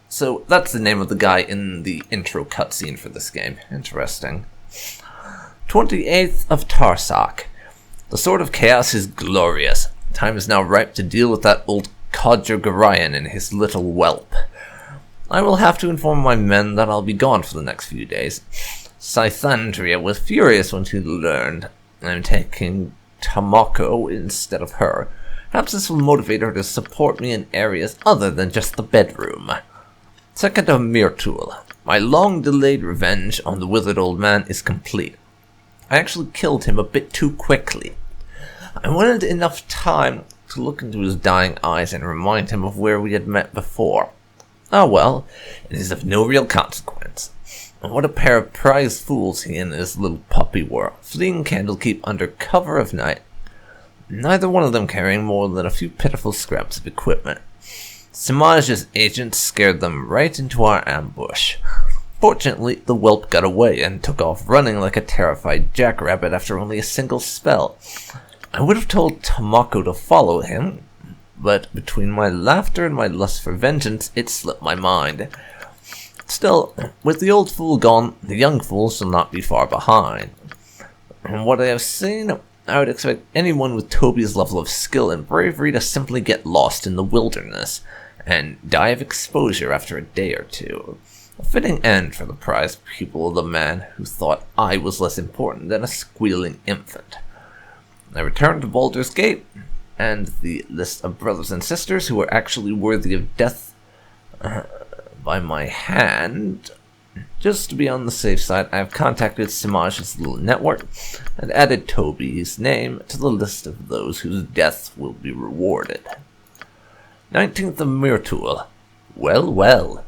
So that's the name of the guy in the intro cutscene for this game. Interesting. 28th of Tarsak. The Sword of Chaos is glorious. Time is now ripe to deal with that old codger Gorian and his little whelp. I will have to inform my men that I'll be gone for the next few days. Scythandria was furious when she learned I'm taking Tomoko instead of her. Perhaps this will motivate her to support me in areas other than just the bedroom. 2nd of Myrtul. My long-delayed revenge on the withered old man is complete. I actually killed him a bit too quickly. I wanted enough time to look into his dying eyes and remind him of where we had met before. Ah well, it is of no real consequence. And what a pair of prize fools he and his little puppy were, fleeing Candlekeep under cover of night, neither one of them carrying more than a few pitiful scraps of equipment. Semaj's agents scared them right into our ambush. Fortunately, the whelp got away and took off running like a terrified jackrabbit after only a single spell. I would have told Tomoko to follow him, but between my laughter and my lust for vengeance, it slipped my mind. Still, with the old fool gone, the young fool shall not be far behind. From what I have seen, I would expect anyone with Toby's level of skill and bravery to simply get lost in the wilderness, and die of exposure after a day or two. A fitting end for the prized pupil of the man who thought I was less important than a squealing infant. I returned to Baldur's Gate, and the list of brothers and sisters who were actually worthy of death by my hand. Just to be on the safe side, I have contacted Semaj's little network and added Toby's name to the list of those whose deaths will be rewarded. 19th of Myrtul. Well, well.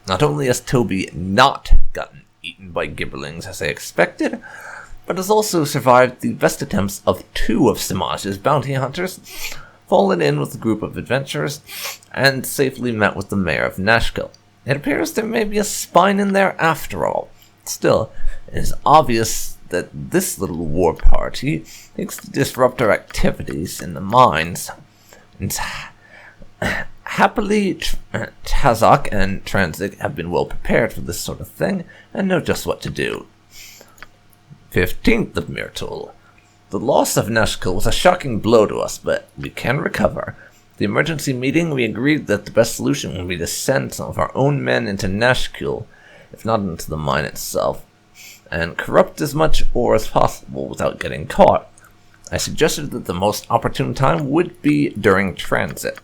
Not only has Toby not gotten eaten by gibberlings as I expected, but has also survived the best attempts of 2 of Semaj's bounty hunters, fallen in with a group of adventurers, and safely met with the mayor of Nashkel. It appears there may be a spine in there after all. Still, it is obvious that this little war party seeks to disrupt our activities in the mines. And happily, Tazok and Transit have been well prepared for this sort of thing and know just what to do. 15th of Myrtle. The loss of Nashkel was a shocking blow to us, but we can recover. The emergency meeting, we agreed that the best solution would be to send some of our own men into Nashkel, if not into the mine itself, and corrupt as much ore as possible without getting caught. I suggested that the most opportune time would be during transit.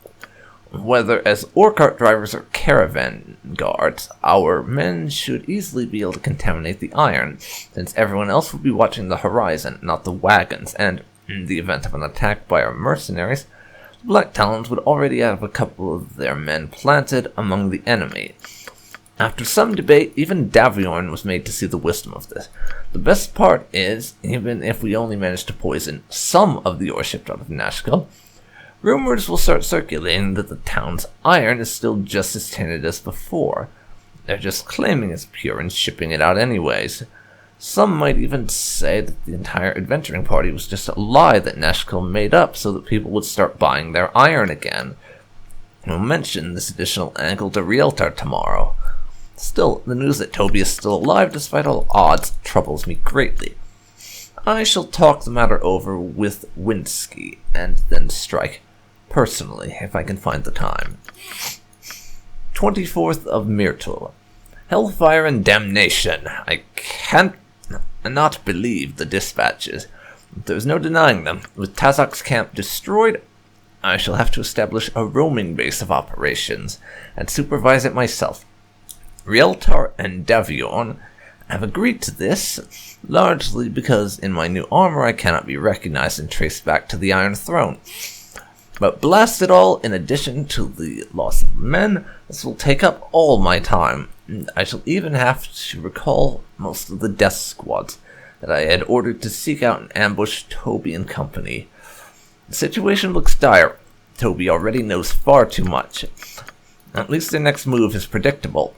Whether as ore cart drivers or caravan guards, our men should easily be able to contaminate the iron, since everyone else would be watching the horizon, not the wagons, and, in the event of an attack by our mercenaries, the Black Talons would already have a couple of their men planted among the enemy. After some debate, even Daviorn was made to see the wisdom of this. The best part is, even if we only manage to poison some of the ore shipped out of Nashkel, rumors will start circulating that the town's iron is still just as tainted as before. They're just claiming it's pure and shipping it out anyways. Some might even say that the entire adventuring party was just a lie that Nashkel made up so that people would start buying their iron again. We'll mention this additional angle to Realtor tomorrow. Still, the news that Toby is still alive despite all odds troubles me greatly. I shall talk the matter over with Winsky and then strike personally if I can find the time. 24th of Myrtle. Hellfire and damnation. I can't not believe the dispatches. There's no denying them. With Tazok's camp destroyed, I shall have to establish a roaming base of operations and supervise it myself. Rieltar and Daviorn have agreed to this, largely because in my new armor I cannot be recognized and traced back to the Iron Throne. But blast it all, in addition to the loss of men, this will take up all my time. I shall even have to recall most of the death squads that I had ordered to seek out and ambush Toby and company. The situation looks dire. Toby already knows far too much. At least their next move is predictable.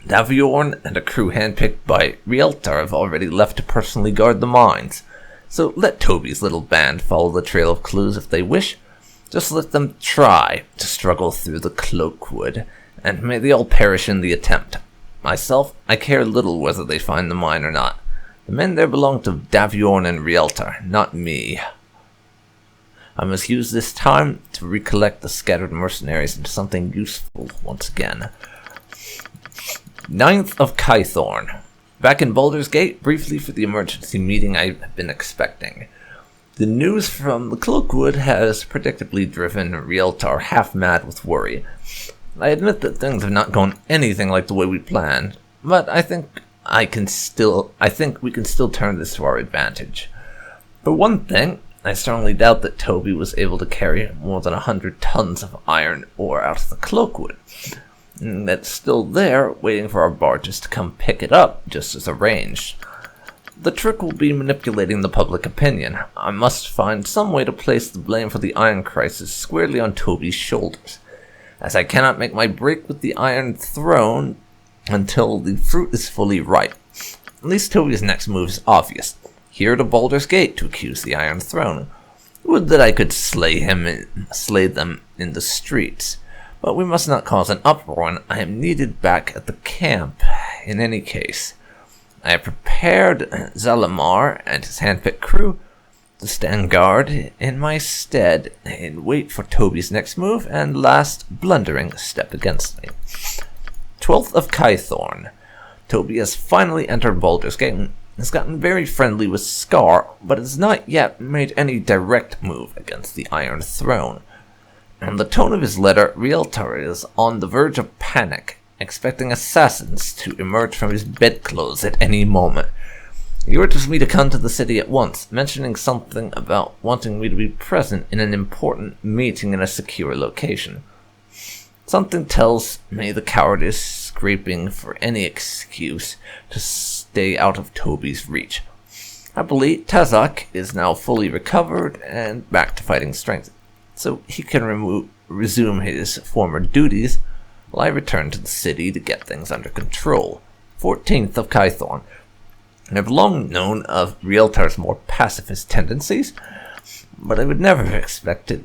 Daviorn and a crew handpicked by Rieltar have already left to personally guard the mines. So let Toby's little band follow the trail of clues if they wish. Just let them try to struggle through the cloakwood, and may they all perish in the attempt. Myself, I care little whether they find the mine or not. The men there belong to Daviorn and Rieltar, not me. I must use this time to recollect the scattered mercenaries into something useful once again. 9th of Kythorn. Back in Baldur's Gate, briefly for the emergency meeting I've been expecting. The news from the Cloakwood has predictably driven Rieltar half mad with worry. I admit that things have not gone anything like the way we planned, but I think we can still turn this to our advantage. For one thing, I strongly doubt that Toby was able to carry more than 100 tons of iron ore out of the Cloakwood. That's still there, waiting for our barges to come pick it up, just as arranged. The trick will be manipulating the public opinion. I must find some way to place the blame for the iron crisis squarely on Toby's shoulders, as I cannot make my break with the Iron Throne until the fruit is fully ripe. At least Toby's next move is obvious. Here to Baldur's Gate to accuse the Iron Throne. Would that I could slay them in the streets. But we must not cause an uproar, and I am needed back at the camp in any case. I have prepared Zalamar and his handpicked crew to stand guard in my stead and wait for Toby's next move and last blundering step against me. 12th of Kythorn. Toby has finally entered Baldur's Gate and has gotten very friendly with Scar, but has not yet made any direct move against the Iron Throne. On the tone of his letter, Rieltar is on the verge of panic, expecting assassins to emerge from his bedclothes at any moment. He urges me to come to the city at once, mentioning something about wanting me to be present in an important meeting in a secure location. Something tells me the coward is scraping for any excuse to stay out of Toby's reach. Happily, Tazok is now fully recovered and back to fighting strength, so he can resume his former duties, while I return to the city to get things under control. 14th of Kythorn. I've long known of Rieltar's more pacifist tendencies, but I would never have expected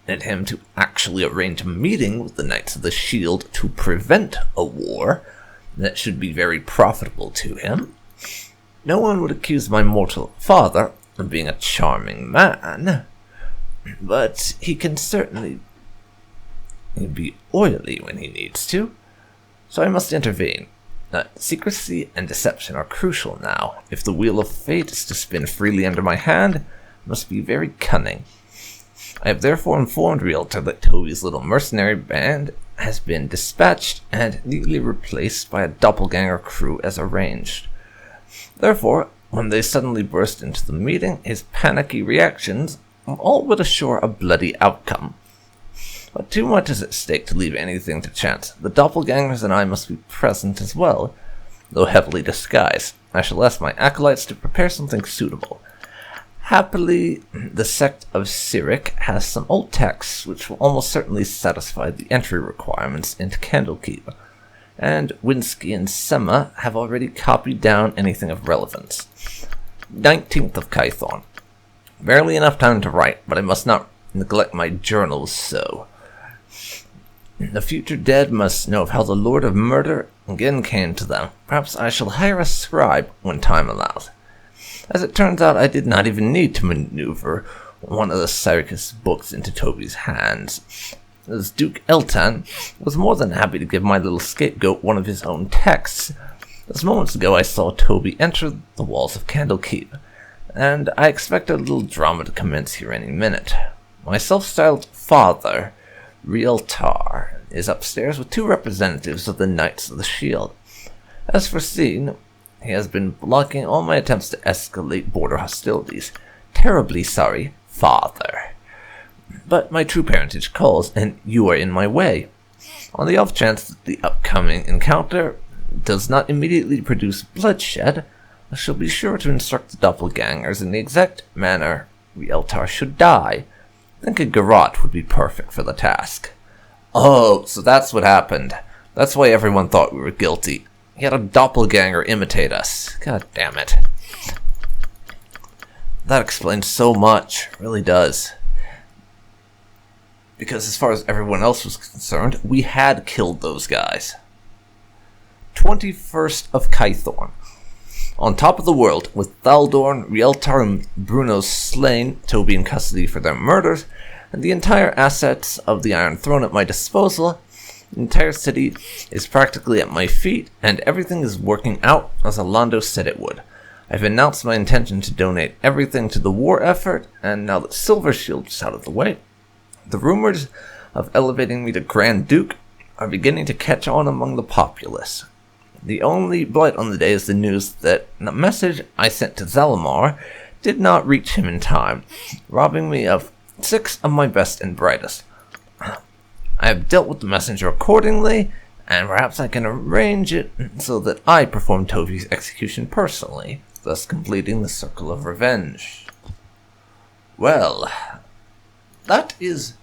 him to actually arrange a meeting with the Knights of the Shield to prevent a war that should be very profitable to him. No one would accuse my mortal father of being a charming man, but he can certainly be oily when he needs to, so I must intervene. Secrecy and deception are crucial now. If the wheel of fate is to spin freely under my hand, I must be very cunning. I have therefore informed Rieltar that Toby's little mercenary band has been dispatched and neatly replaced by a doppelganger crew as arranged. Therefore, when they suddenly burst into the meeting, his panicky reactions all but assure a bloody outcome. But too much is at stake to leave anything to chance. The doppelgangers and I must be present as well, though heavily disguised. I shall ask my acolytes to prepare something suitable. Happily, the sect of Cyric has some old texts which will almost certainly satisfy the entry requirements into Candlekeep, and Winsky and Sema have already copied down anything of relevance. 19th of Kythorn. Barely enough time to write, but I must not neglect my journals so. The future dead must know of how the Lord of Murder again came to them. Perhaps I shall hire a scribe when time allows. As it turns out, I did not even need to maneuver one of the Syricus books into Toby's hands, as Duke Eltan was more than happy to give my little scapegoat one of his own texts. As moments ago I saw Toby enter the walls of Candlekeep, and I expect a little drama to commence here any minute. My self-styled father, Rieltar, is upstairs with 2 representatives of the Knights of the Shield. As foreseen, he has been blocking all my attempts to escalate border hostilities. Terribly sorry, father. But my true parentage calls, and you are in my way. On the off chance that the upcoming encounter does not immediately produce bloodshed, I shall be sure to instruct the doppelgangers in the exact manner Rieltar should die. I think a garrote would be perfect for the task. Oh, so that's what happened. That's why everyone thought we were guilty. He had a doppelganger imitate us. God damn it. That explains so much. It really does. Because as far as everyone else was concerned, we had killed those guys. 21st of Kythorn. On top of the world, with Baldur, Rieltar, and Bruno slain, Toby in custody for their murders, and the entire assets of the Iron Throne at my disposal, the entire city is practically at my feet, and everything is working out as Alando said it would. I've announced my intention to donate everything to the war effort, and now that Silver Shield is out of the way, the rumors of elevating me to Grand Duke are beginning to catch on among the populace. The only blight on the day is the news that the message I sent to Zalamar did not reach him in time, robbing me of 6 of my best and brightest. I have dealt with the messenger accordingly, and perhaps I can arrange it so that I perform Toby's execution personally, thus completing the circle of revenge. Well, that is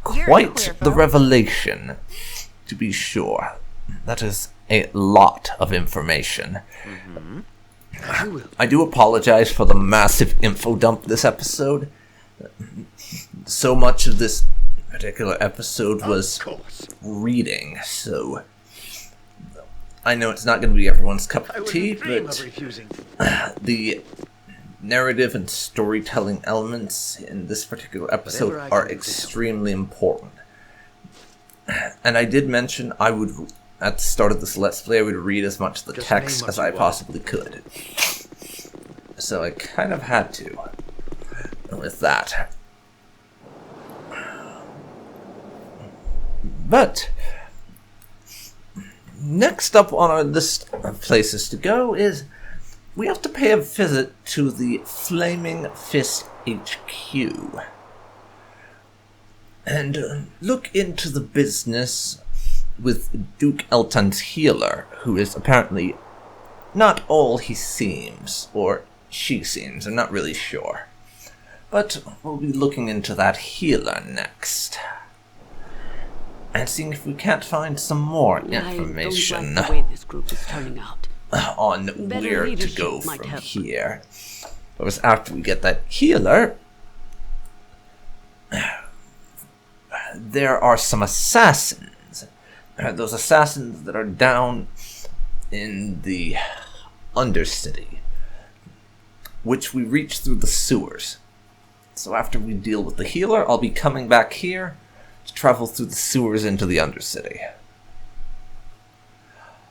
quite the revelation, to be sure. That is a lot of information. I do apologize for the massive info dump this episode. So much of this particular episode was reading, so I know it's not going to be everyone's cup of tea, but the narrative and storytelling elements in this particular episode are extremely important. And I did mention I would, at the start of this Let's Play, I would read as much of the text as I possibly could. So I kind of had to with that. But next up on our list of places to go is we have to pay a visit to the Flaming Fist HQ and look into the business with Duke Eltan's healer, who is apparently not all he seems, or she seems, I'm not really sure. But we'll be looking into that healer next. and seeing if we can't find some more I information don't like the way this group is turning out. on Better where to leadership go might from help. here. But was after we get that healer, there are some assassins. Those assassins that are down in the Undercity, which we reach through the sewers. So after we deal with the healer, I'll be coming back here to travel through the sewers into the Undercity.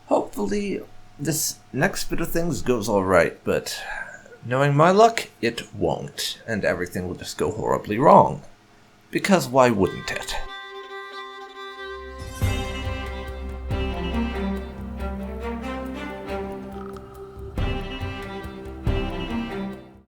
Hopefully, this next bit of things goes alright, but knowing my luck, it won't, and everything will just go horribly wrong. Because why wouldn't it?